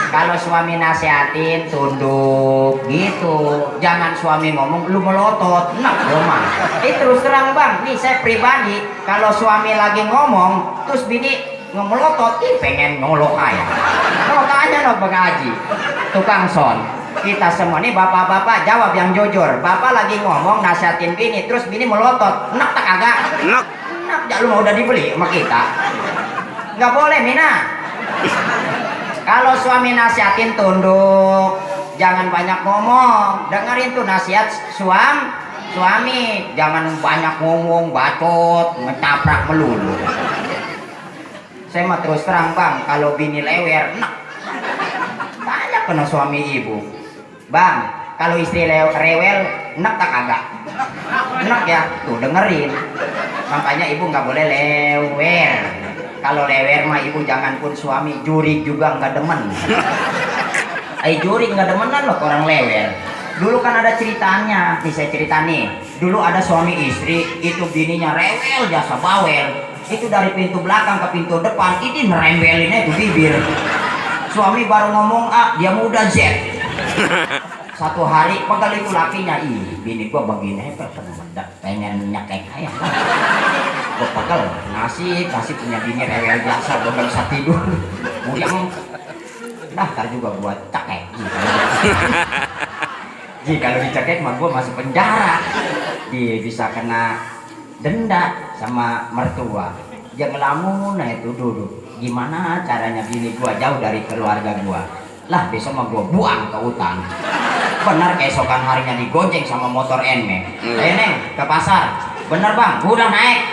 Kalau suami nasihatin tunduk gitu, jangan suami ngomong lu melotot, nah mah. Terus terang bang, nih saya pribadi, kalau suami lagi ngomong, terus bini ngemelotot, pengen ngolok aja. Ngolok aja no pengaji, tukang son. Kita semua nih bapak-bapak jawab yang jujur. Bapak lagi ngomong nasihatin bini, terus bini melotot. Enak tak kagak? Enak. Enak. Ya lu mau udah dibeli sama kita. Nggak boleh Mina. Kalau suami nasihatin tunduk, jangan banyak ngomong. Dengerin tuh nasihat suami. Jangan banyak ngomong, bacot, ngecaprak melulu. Saya mah terus terang bang, kalau bini lewer, enak. Banyak kena suami ibu. Bang, kalau istri rewel, enak tak kagak? Enak ya, tuh dengerin. Makanya ibu nggak boleh lewer. Kalau lewer mah ibu jangan pun suami, jurik juga nggak demen. Jurik nggak demenan loh orang lewer. Dulu kan ada ceritanya, nih saya cerita nih. Dulu ada suami istri, itu bininya rewel jasa bawel. Itu dari pintu belakang ke pintu depan, ini nerembelinnya itu bibir. Suami baru ngomong A, dia muda Z. Satu hari pegal itu lakinya, bini gua begini pengen nyakek ayam. Gua pegal kasih punya bini rewel biasa, gua gak bisa tidur. Yang daftar juga buat cekek. Kalau dicekek mah gua masuk penjara. Dia bisa kena denda sama mertua. Dia ngelamun itu duduk. Gimana caranya bini gua jauh dari keluarga gua? Lah besok mah gua buang ke hutan. Benar keesokan harinya digonceng sama motor Neng. Neng ke pasar. Bener bang, gua udah naik.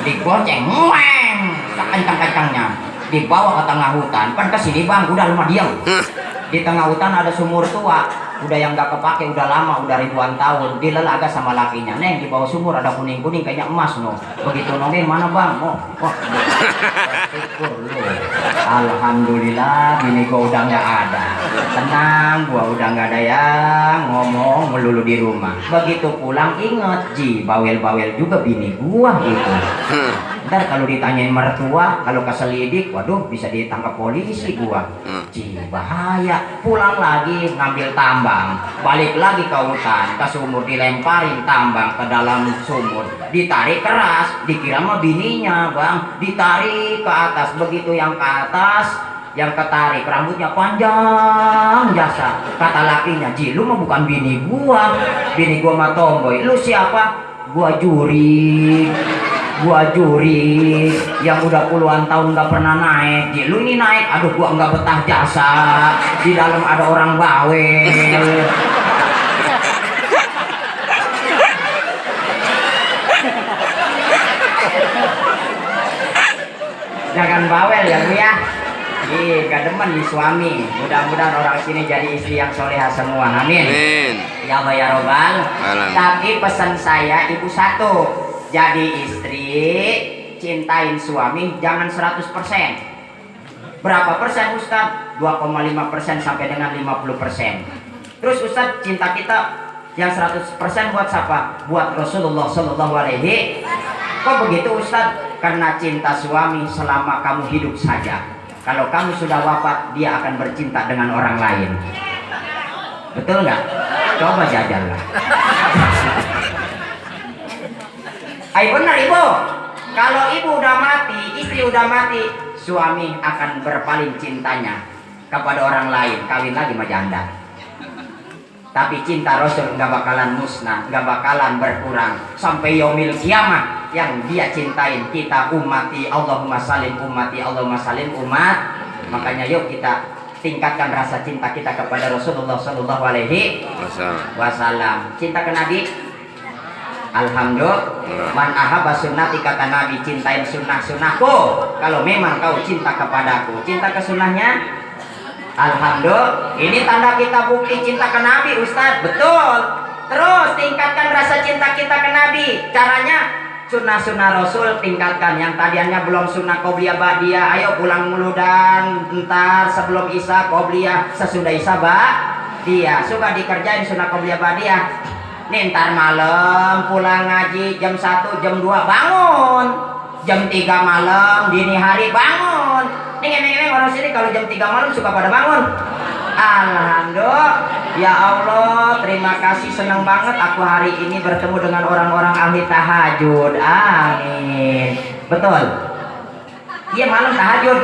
Digonceng, kencang-kencangnya. Dibawa ke tengah hutan. Kan kesini bang, udah lama diam. Di tengah hutan ada sumur tua. Udah yang gak kepake, udah lama, udah ribuan tahun. Dilelaga sama lakinya. Neng di bawah sumur ada kuning-kuning kayaknya emas no. Begitu nongeng mana bang? Oh, wah. Syukur lu. Alhamdulillah bini gua udah gak ada. Tenang, gua udah nggak ada yang ngomong melulu di rumah. Begitu pulang inget, ji bawel-bawel juga bini gua gitu. Ntar kalau ditanyain mertua, kalau keselidik, waduh bisa ditangkap polisi gua. Ji bahaya. Pulang lagi ngambil tambang, balik lagi ke hutan, ke sumur dilemparin tambang ke dalam sumur, ditarik keras, dikira mah bininya bang, ditarik ke atas. Begitu yang ke atas, yang ketarik rambutnya panjang jasa, kata lakinya, ji lu mah bukan bini gua mah tomboy. Lu siapa? Gua juri yang udah puluhan tahun nggak pernah naik. Ji lu ini naik, aduh gua nggak betah jasa, di dalam ada orang bawel. Jangan bawel ya bu ya. Ih, gak demen nih suami. Mudah-mudahan orang sini jadi istri yang soleha semua. Amin. Amin. Ya Allah ya Robbal. Tapi pesan saya ibu satu, jadi istri cintain suami jangan 100%. Berapa persen Ustaz? 2,5% sampai dengan 50%. Terus Ustaz, cinta kita yang 100% buat siapa? Buat Rasulullah Sallallahu Alaihi. Kok begitu Ustaz? Karena cinta suami selama kamu hidup saja. Kalau kamu sudah wafat, dia akan bercinta dengan orang lain. Betul nggak? Coba jajallah. Ay benar ibu. Kalau ibu udah mati, istri udah mati, suami akan berpaling cintanya kepada orang lain, kawin lagi sama janda. Tapi cinta Rasul nggak bakalan musnah, nggak bakalan berkurang sampai yaumil kiamah. Yang dia cintain kita ummati, Allahumma salim ummati, Allahumma salim umat. Makanya yuk kita tingkatkan rasa cinta kita kepada Rasulullah Sallallahu Alaihi Wasallam. Cinta ke Nabi, alhamdulillah. Man ahabba sunnati, kata Nabi, cintain sunnah-sunnahku. Kalau memang kau cinta kepadaku, cinta ke sunnahnya, alhamdulillah. Ini tanda kita bukti cinta ke Nabi Ustadz. Betul. Terus tingkatkan rasa cinta kita ke Nabi. Caranya sunnah-sunnah Rasul tingkatkan. Yang tadiannya belum sunnah qobliyah ba'diyah, ayo pulang mulu dan ntar sebelum isya qobliyah, sesudah isya ba'diyah. Suka dikerjain sunnah qobliyah ba'diyah. Nih ntar malam pulang ngaji jam 1, jam 2 bangun. Jam 3 malam dini hari bangun. Nih orang sini kalau jam 3 malam suka pada bangun. Alhamdulillah. Ya Allah, terima kasih, senang banget aku hari ini bertemu dengan orang-orang ahli tahajud. Amin. Betul. Iya malam tahajud.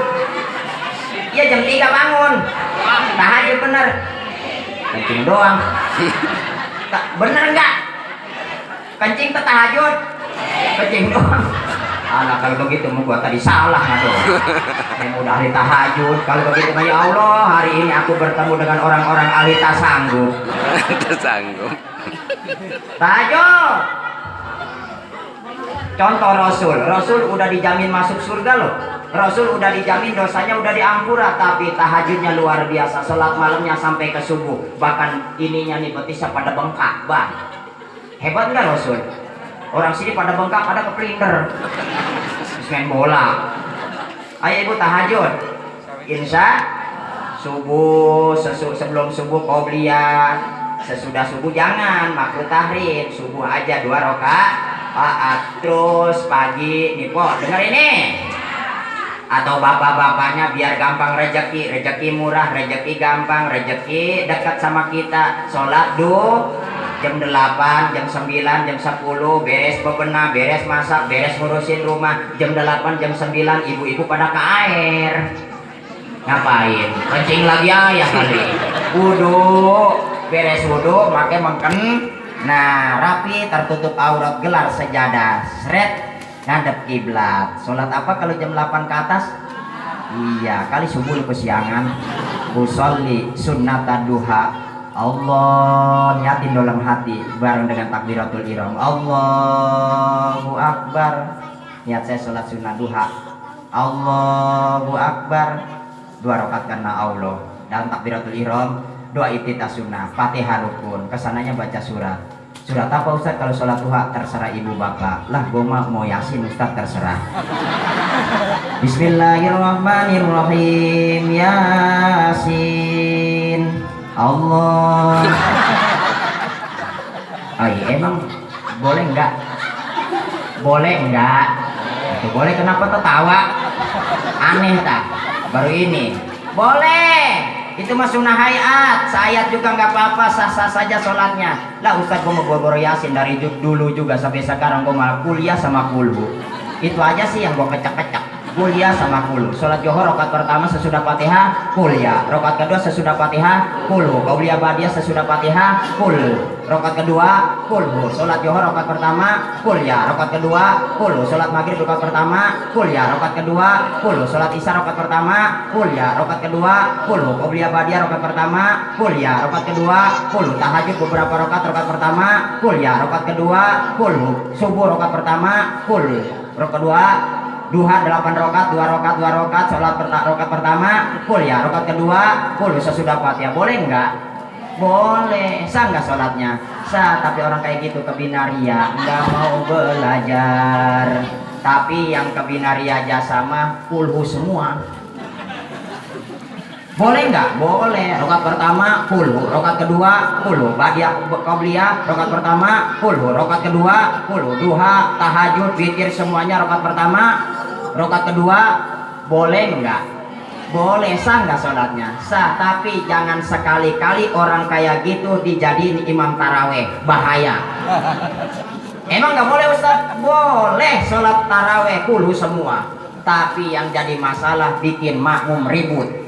Iya jam 3 bangun. Tahajud bener. Kencing doang. Bener enggak? Kencing ke tahajud. Kencing doang. Anak kalau begitu mau gua tadi salah aduh. Saya udah ahli tahajud. Kalau begitu ya Allah, hari ini aku bertemu dengan orang-orang ahli tasanggup. Tasanggup. Tahajud. Contoh Rasul udah dijamin masuk surga loh. Rasul udah dijamin dosanya udah diampura, tapi tahajudnya luar biasa. Salat malamnya sampai ke subuh. Bahkan ininya nih betisnya pada bengkak, Bang. Hebat nggak Rasul? Orang sini pada bengkak, pada kepelinter. Main bola. Ayo ibu tahajud. Insya subuh, sebelum subuh qobliyah, sesudah subuh jangan makruh tahrim. Subuh aja 2 rakaat. Terus pagi nih po, denger ini. Atau bapak-bapaknya biar gampang rezeki murah, rezeki gampang, rezeki dekat sama kita. Sholat jam 8, jam 9, jam 10 beres bebenah, beres masak, beres ngurusin rumah. Jam 8, jam 9 ibu-ibu pada ke air. Ngapain? Kencing lagi ya kali. Wudu, beres wudu, make mengken. Nah, rapi, tertutup aurat, gelar sejadah, seret, ngadep kiblat. Sholat apa kalau jam 8 ke atas? Iya, kali subuh kesiangan. Usolli sunnata duha. Allah niatin dalam hati bareng dengan takbiratul ihram. Allahu akbar. Niat saya sholat sunnah duha. Allahu akbar. 2 rakaat karena Allah. Dalam takbiratul ihram, doa iftitah sunnah, Fatihah rukun. Kesananya baca surat. Surat apa Ustaz kalau sholat duha? Terserah ibu bapak. Lah gua mau Yasin Ustaz, terserah. Bismillahirrahmanirrahim. Yasin Allah. Oh iya, emang boleh nggak? Boleh nggak? Itu boleh, kenapa tertawa? Aneh tak? Baru ini. Boleh. Itu mah sunnah hayat. Sayat juga nggak apa-apa, sah-sah saja sholatnya. Lah Ustaz, gua mau guru Yasin dari dulu juga sampai sekarang gua malah kuliah sama kulhu. Itu aja sih yang gua kecak-kecak. Kuliah sama kulhu. Sholat Johor rakaat pertama sesudah Fatihah, kuliah. Rakaat kedua sesudah Fatihah, kulhu. Qabliyah ba'diyah sesudah Fatihah, kulhu. Rakaat kedua, kulhu. Sholat Johor rakaat pertama, kuliah. Rakaat kedua, kulhu. Sholat Maghrib rakaat pertama, kuliah. Rakaat kedua, kulhu. Sholat Isya rakaat pertama, kuliah. Rakaat kedua, kulhu. Qabliyah ba'diyah rakaat pertama, kuliah. Rakaat kedua, kulhu. Tahajud beberapa rakaat pertama, kuliah. Rakaat kedua, kulhu. Subuh rakaat pertama, kulhu. Rakaat kedua, duha 8 rakaat, 2 rakaat, sholat rakaat pertama, kuliah. Rakaat kedua, kulhu sesudah Fatihah. Boleh enggak? Boleh. Sah enggak sholatnya? Sah. Tapi orang kayak gitu kebinaria, enggak mau belajar. Tapi yang kebinaria jasa mah kulhu semua. Boleh enggak? Boleh. Rakaat pertama kulhu, rakaat kedua kulhu, ba'diyah qabliyah, rakaat pertama kulhu, rakaat kedua kulhu, duha, tahajud, witir semuanya rakaat pertama, rakaat kedua. Boleh enggak? Boleh. Sah enggak sholatnya? Sah. Tapi jangan sekali-kali orang kayak gitu dijadiin imam taraweh, bahaya. Emang enggak boleh Ustaz? Boleh sholat taraweh kulhu semua. Tapi yang jadi masalah bikin makmum ribut.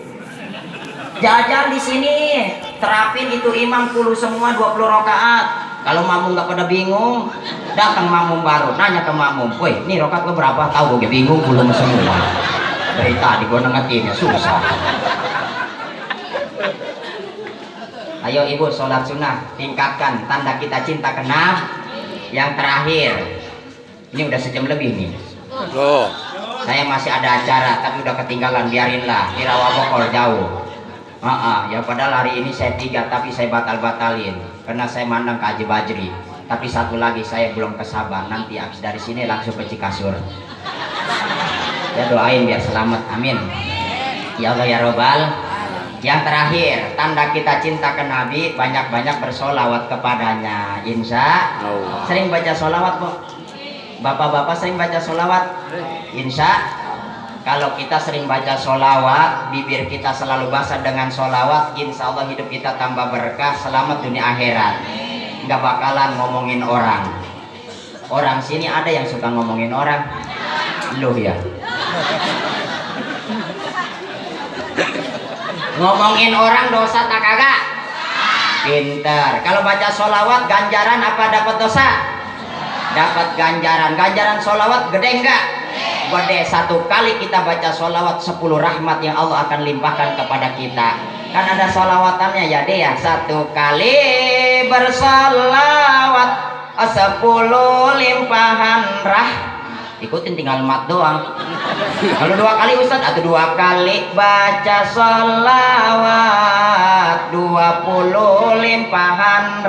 Jajan di sini terapin itu imam kulhu semua 20 rakaat. Kalau makmum nggak pada bingung, datang makmum baru nanya ke makmum, woi ini rakaat lo berapa? Tahu gue bingung kulhu semua. Dari tadi gue nengetinnya susah. Ayo ibu sholat sunnah tingkatkan, tanda kita cinta ke Nabi. Yang terakhir, ini udah sejam lebih nih. Oh. Saya masih ada acara tapi udah ketinggalan, biarinlah. Di Rawabokol jauh. Ya padahal hari ini saya 3 tapi saya batalin karena saya mandang ke Haji Bajri. Tapi satu lagi saya belum kesabar, nanti habis dari sini langsung ke Cikasur. Ya doain biar selamat, amin. Ya Allah ya Robbal. Yang terakhir, tanda kita cinta ke Nabi, banyak-banyak bersolawat kepadanya. Insya sering baca solawat Bu. Bapak-bapak sering baca solawat? Insya kalau kita sering baca solawat, bibir kita selalu basah dengan solawat, insya Allah hidup kita tambah berkah, selamat dunia akhirat. Nggak bakalan ngomongin orang. Orang sini ada yang suka ngomongin orang? Loh ya. Ngomongin orang dosa tak kagak? Pinter. Kalau baca solawat ganjaran apa dapat dosa? Dapat ganjaran. Ganjaran solawat gede enggak? Gede. 1 kali kita baca solawat 10 rahmat yang Allah akan limpahkan kepada kita. Kan ada solawatannya ya deh ya. 1 kali bersolawat 10 limpahan ikutin tinggal mat doang. Kalau 2 kali Ustaz atau 2 kali baca solawat 20 limpahan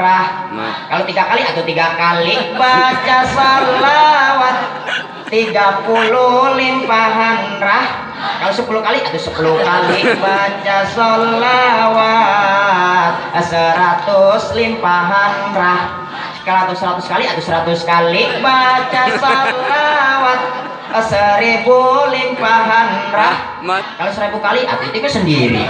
Kalau 3 kali atau 3 kali baca solawat 30 limpahan Kalau 10 kali atau 10 kali baca solawat 100 limpahan Kalau 100 kali atau 100 kali baca salawat 1000 limpahan Kalau 1000 kali atau itu sendiri.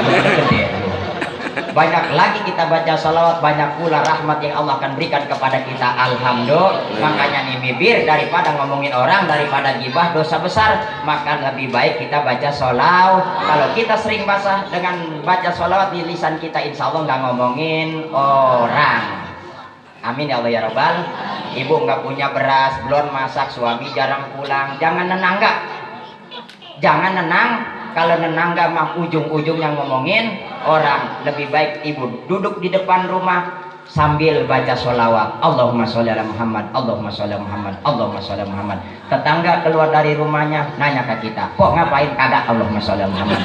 Banyak lagi kita baca salawat, banyak pula rahmat yang Allah akan berikan kepada kita. Alhamdulillah. Makanya nih bibir daripada ngomongin orang, daripada gibah dosa besar, maka lebih baik kita baca solawat. Kalau kita sering basah dengan baca solawat di lisan kita, insya Allah nggak ngomongin orang. Amin ya Allah ya Rabbal. Ibu nggak punya beras, belum masak, suami jarang pulang, jangan nenangga. Jangan nenang. Kalau nenangga mah ujung-ujungnya ngomongin orang. Lebih baik ibu duduk di depan rumah sambil baca sholawat. Allahumma sholli ala Muhammad, Allahumma sholli ala Muhammad, Allahumma sholli ala Muhammad. Tetangga keluar dari rumahnya nanya ke kita, kok ngapain? Kagak. Allahumma sholli ala Muhammad,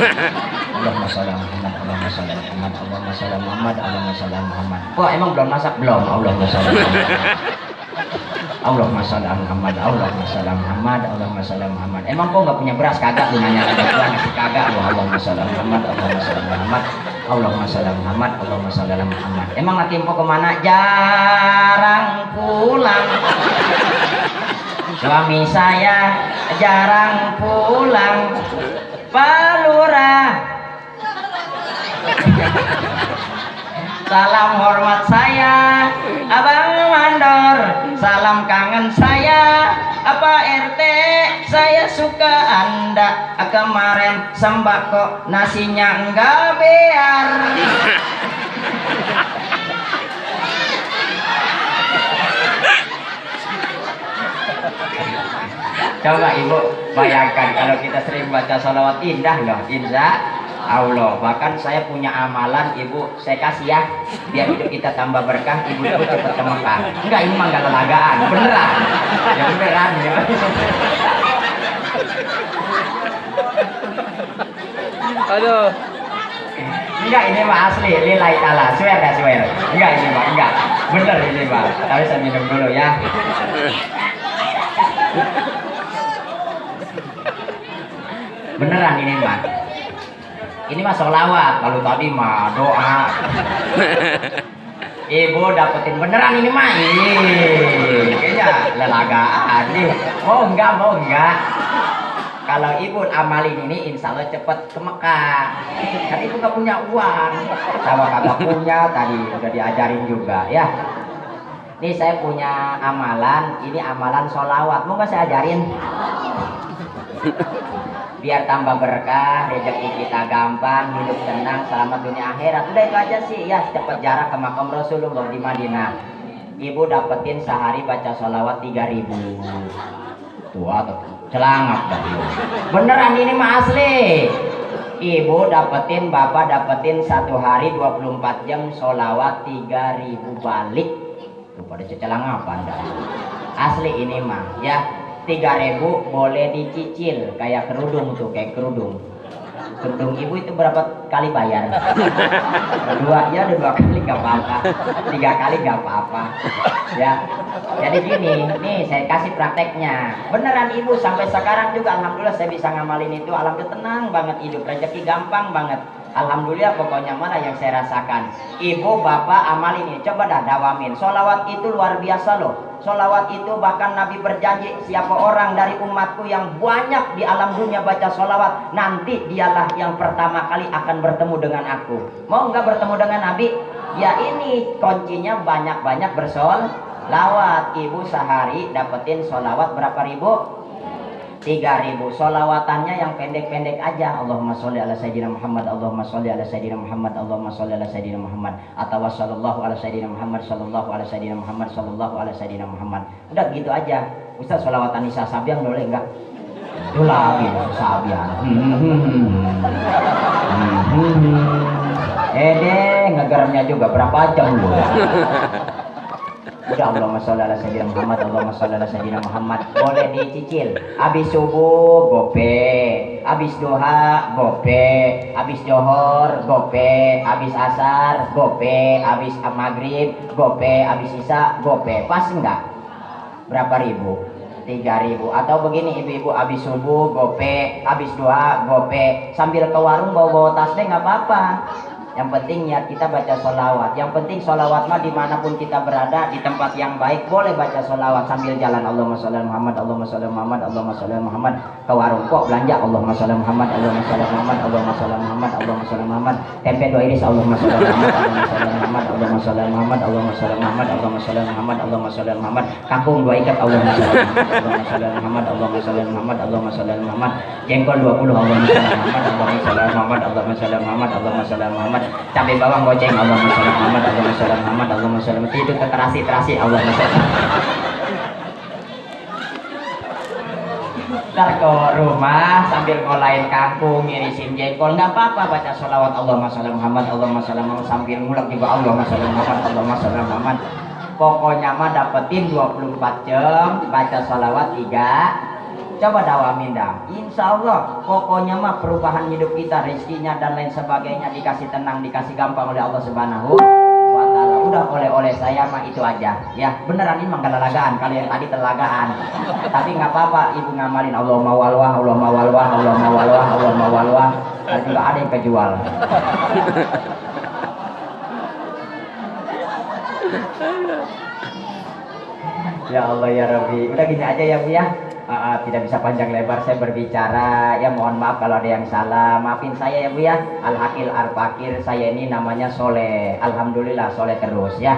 Allahumma sholli ala Muhammad, Allahumma sholli ala Muhammad, Allahumma sholli ala Muhammad, Allahumma sholli ala Muhammad. Kok emang belum masak? Belum. Allahumma sholli ala Muhammad, Allahumma sholli ala Muhammad, Allahumma sholli ala Muhammad, Allahumma sholli ala Muhammad. Emang kok nggak punya beras? Kagak. Lu nanya ada gua ngasih kagak. Allahumma sholli ala Muhammad, Allahumma sholli ala Muhammad. Allahumma sholli ala Muhammad, Allahumma sholli ala Muhammad. Emang ngatimpo kemana? Jarang pulang. Suami saya jarang pulang. Pak Lurah, salam hormat saya. Abang Mandor, salam kangen saya. Apa RT, saya suka Anda. Kemarin sembako nasinya enggak bear. Coba ibu bayangkan kalau kita sering baca sholawat indah loh, insya Allah. Bahkan saya punya amalan ibu, saya kasih ya, biar hidup kita tambah berkah, ibu cepat ke Mekah. Enggak, ini mah enggak lelagaan, beneran. Ya beneran ya. Aduh. Enggak, ini mah asli, lillahi ta'ala, swear ya swear. Enggak ini mah, enggak. Bener ini mah. Tapi saya minum dulu ya. Beneran ini mah. Ini mah sholawat, kalau tadi mah doa. Ibu dapetin beneran ini mah. Kayaknya lelagaan nih. Mau enggak. Kalau ibu amalin ini insya Allah cepet ke Mekah. Kan ibu gak punya uang. Sama kagak punya, tadi udah diajarin juga ya. Ini saya punya amalan, ini amalan sholawat. Mau gak saya ajarin? Biar tambah berkah, rezeki kita gampang, hidup tenang, selamat dunia akhirat. Udah itu aja sih ya, cepat jarak ke makam Rasulullah di Madinah. Ibu dapetin sehari baca sholawat 3.000. Tua tuh, celangap dah. Beneran ini mah asli. Ibu dapetin, bapak dapetin satu hari 24 jam sholawat 3.000 balik. Tuh pada celangapan dah. Asli ini mah ya. 3.000 boleh dicicil kayak kerudung tuh, kayak kerudung ibu itu berapa kali bayar? Dua ya, udah 2 kali gak apa-apa, 3 kali gak apa-apa ya. Jadi gini, nih saya kasih prakteknya. Beneran ibu, sampai sekarang juga alhamdulillah saya bisa ngamalin itu. Alhamdulillah tenang banget hidup, rezeki gampang banget. Alhamdulillah, pokoknya mana yang saya rasakan. Ibu bapak amal ini, coba dah dawamin. Sholawat itu luar biasa loh. Sholawat itu bahkan Nabi berjanji, siapa orang dari umatku yang banyak di alam dunia baca sholawat, nanti dialah yang pertama kali akan bertemu dengan aku. Mau nggak bertemu dengan Nabi? Ya ini kuncinya, banyak-banyak bersolawat. Ibu sehari dapetin sholawat berapa ribu? 3.000. Sholawatannya yang pendek-pendek aja. Allahumma sholli ala sayyidina Muhammad, Allahumma sholli ala sayyidina Muhammad, Allahumma sholli ala sayyidina Muhammad, atau sallallahu ala sayyidina Muhammad, sallallahu ala sayyidina Muhammad, sallallahu ala sayyidina Muhammad. Udah gitu aja. Ustaz, sholawatan Nisa Sabian boleh enggak? Itu lagi Sabian. Deh, ngegarnya juga berapa jam lu? Udah, Allahumma sholli ala sayyidina Muhammad, Allahumma sholli ala sayyidina Muhammad. Boleh dicicil. Habis subuh gope, habis duha gope, habis johor gope, habis asar gope, habis maghrib gope, habis isya gope. Pas enggak? Berapa ribu? 3.000. Atau begini ibu-ibu, habis subuh gope, habis duha gope, sambil ke warung bawa-bawa tasnya nggak apa-apa. Yang penting niat kita baca sholawat. Yang penting sholawat mah dimanapun kita berada, di tempat yang baik boleh baca sholawat sambil jalan. Allahumma sholli ala Muhammad, Allahumma sholli ala Muhammad, Allahumma sholli ala Muhammad. Ke warung kok belanja, Allahumma sholli ala Muhammad, Allahumma sholli ala Muhammad, Allahumma sholli ala Muhammad, Allahumma sholli ala Muhammad. Tempe 2 iris, Allahumma sholli ala Muhammad, Allahumma sholli ala Muhammad, Allahumma sholli ala Muhammad, Allahumma sholli ala Muhammad, Allahumma sholli ala Muhammad. Kangkung 2 ikat, Allahumma sholli ala Muhammad, Allahumma sholli ala Muhammad, Allahumma sholli ala Muhammad. Jengkol 20, Allahumma sholli ala Muhammad, Allahumma sholli ala Muhammad, Allahumma sholli ala Muhammad, Allahumma sholli ala Muhammad. Cabai bawang goceng, Allahumma sholli ala Muhammad, Allahumma sholli ala Muhammad, Allahumma sholli ala Muhammad. Itu terasi, Allahumma sholli. Ntar ke rumah sambil ngolain kangkung, irisin jengkol, nggak apa-apa, baca sholawat Allahumma sholli ala Muhammad, Allahumma sholli ala Muhammad, sambil ngulek juga Allahumma sholli ala Muhammad, Allahumma sholli ala Muhammad. Pokoknya mah dapetin 24 jam baca sholawat 3. Coba dawamin dah, insya Allah pokoknya mah perubahan hidup kita, rezekinya dan lain sebagainya dikasih tenang, dikasih gampang oleh Allah Subhanahu wa Ta'ala. Udah, oleh saya mah itu aja ya. Beneran ini mah gak lelagaan, kalau yang tadi telagaan. Tapi nggak apa-apa, ibu ngamalin Allahumma walwah, Allahumma walwah, Allahumma walwah, Allahumma walwah. Dan juga ada yang kejual. Ya Allah ya Rabbi. Udah gini aja ya Bu ya. Tidak bisa panjang lebar saya berbicara. Ya mohon maaf kalau ada yang salah. Maafin saya ya Bu ya. Al-Hakil Ar-Fakir, saya ini namanya soleh. Alhamdulillah soleh terus ya.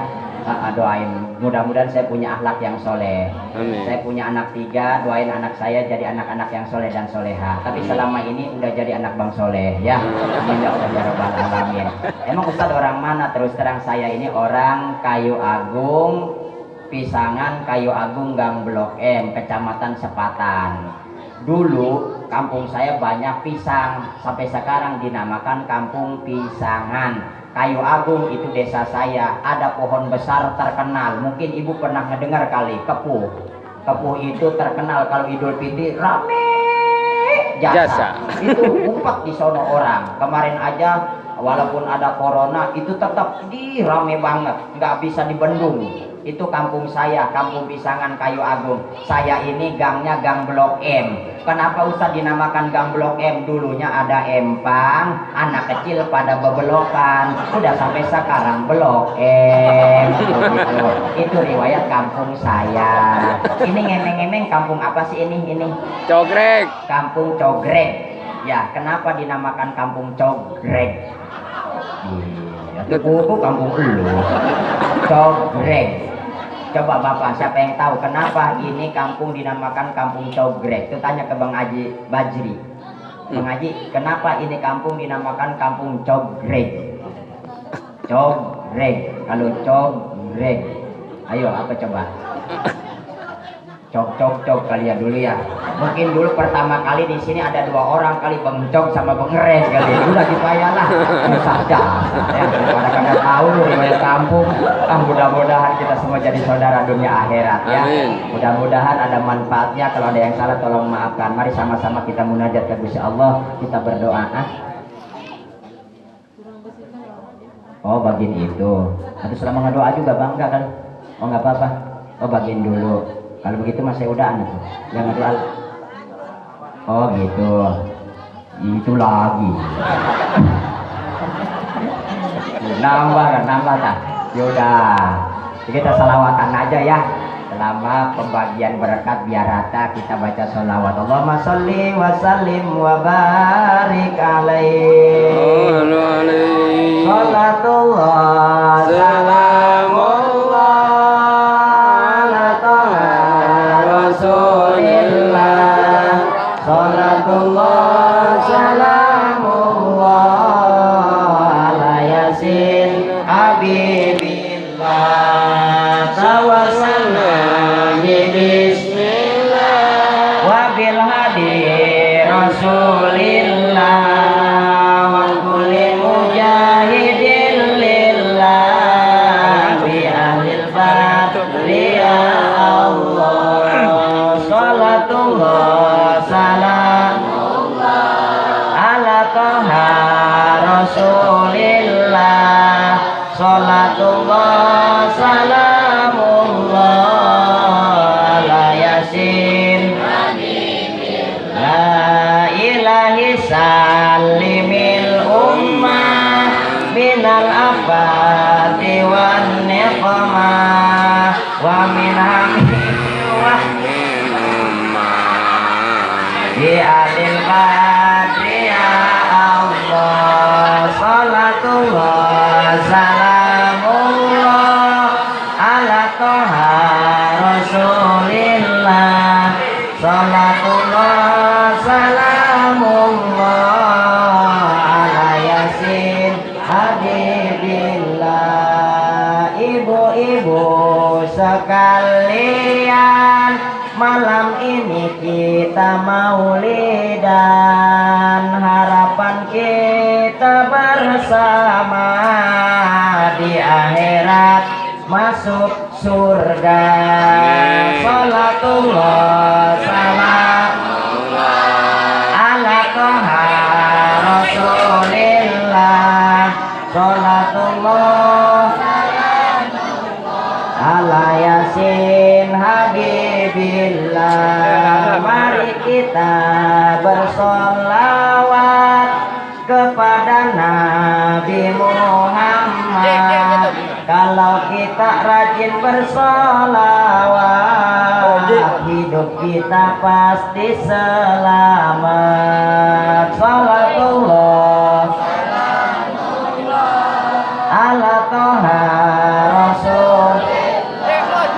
Doain mudah-mudahan saya punya akhlak yang soleh. Amin. Saya punya anak 3, doain anak saya jadi anak-anak yang soleh dan soleha. Tapi selama ini udah jadi anak bang soleh ya. Amin ya Allah ya Rabbal Alamin. Emang Ustadz orang mana? Terus terang saya ini orang Kayu Agung, Pisangan, Kayu Agung, Gang Blok M, Kecamatan Sepatan. Dulu kampung saya banyak pisang, sampai sekarang dinamakan Kampung Pisangan. Kayu Agung itu desa saya, ada pohon besar terkenal, mungkin ibu pernah ngedengar kali, kepuh. Kepuh itu terkenal kalau Idul Fitri rame jasa. Itu umpat di sono orang. Kemarin aja walaupun ada corona itu tetap rame banget, nggak bisa dibendung. Itu kampung saya, Kampung Pisangan, Kayu Agung. Saya ini gangnya Gang Blok M. Kenapa usah dinamakan Gang Blok M? Dulunya ada empang, anak kecil pada bebelokan. Udah sampai sekarang Blok M. Gitu. Itu riwayat kampung saya. Ini ngemeng-ngemeng kampung apa sih ini? Cogrek. Kampung Cogrek. Ya, kenapa dinamakan Kampung Cogrek? Itu buku kampung elu. Cogrek. Coba Bapak, siapa yang tahu kenapa ini kampung dinamakan Kampung Cogrek? Itu tanya ke Bang Haji Bajri. Bang Haji, kenapa ini kampung dinamakan Kampung Cogrek? Cogrek. Kalau Cogrek, ayo apa coba? Cok kalian dulu ya. Mungkin dulu pertama kali di sini ada 2 orang kali, Bang Cok sama Bang Res kali. Udah dipayalah. Susah dah. Ya, daripada kagak tahu riwayat kampung. Mudah-mudahan kita semua jadi saudara dunia akhirat ya. Amin. Mudah-mudahan ada manfaatnya. Kalau ada yang salah tolong maafkan. Mari sama-sama kita munajat ke Gusti Allah, kita berdoa. Oh, bagian itu. Tapi selama ngedoa juga bangga kan? Oh, nggak apa-apa. Oh, bagian dulu. Kalau begitu mas saya udah anak jangan doa. Oh gitu, itu lagi nambah tak? Yaudah, kita salawatan aja ya. Selama pembagian berkat biar rata kita baca sholawat. Allahumma sholli wa sallim wa barik alaihi. Salatullah salamullah Rasulillah, salatullah salamullah ala yasin habibillah, tawassalna bismillah wa bil hadi rasulillah wa kulli mujahidin lillah bi ahlil badri ya Allah. Salatullah salamullah ala toha rasulillah, salatullah salamullah ala yasin la ilahi salimil ummah minal afati wan niqmah wa min bi alil badri ya Allah. Salatullah salamullah ala toha rasulillah, salatullah salamullah ala yasin habibillah. Ibu-ibu sekalian, malam ini kita maulidan, harapan kita bersama di akhirat masuk surga. Salatullah salamullah ala toha rasulillah, salatullah ala yasin habibillah. Mari kita bersolawat kepada Nabi Muhammad Kalau kita rajin bersolawat, hidup kita pasti selamat. Salatullah ala toha rasul.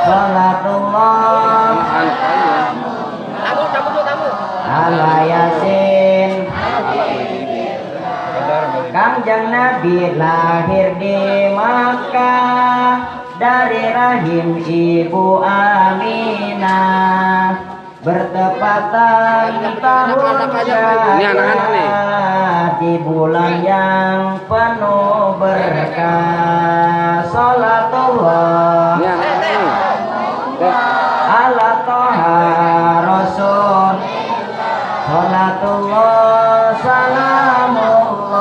Salatullah ala yasin. Kangjeng Nabi lahir di Makkah dari rahim ibu Aminah, bertepatan tahun Ini anak-anak nih. di bulan yang penuh berkah. Salatullah Ini anak-anak nih. ala toha rasul. Salatullah salamullah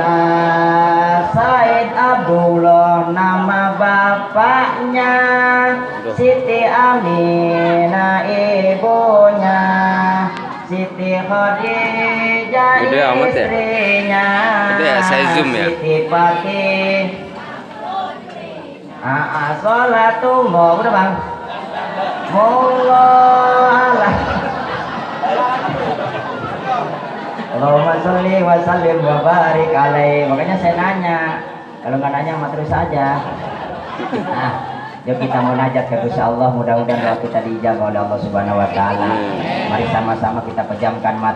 Habibillah. Said Abdullah nama bapaknya, Siti Aminah ibunya, Siti Khadijah Gede amat ya? istrinya, Gede ya, saya zoom ya. Siti Fatih. Salatullah udah bang. Mullah Allahumma sholli wa sallim wa barik alaih. Makanya saya nanya, kalau nggak nanya mah terus aja. Nah, yuk kita munajat ke Gusti Allah, mudah-mudahan doa kita diijabah oleh Allah Subhanahu wa taala. Mari sama-sama kita pejamkan mata.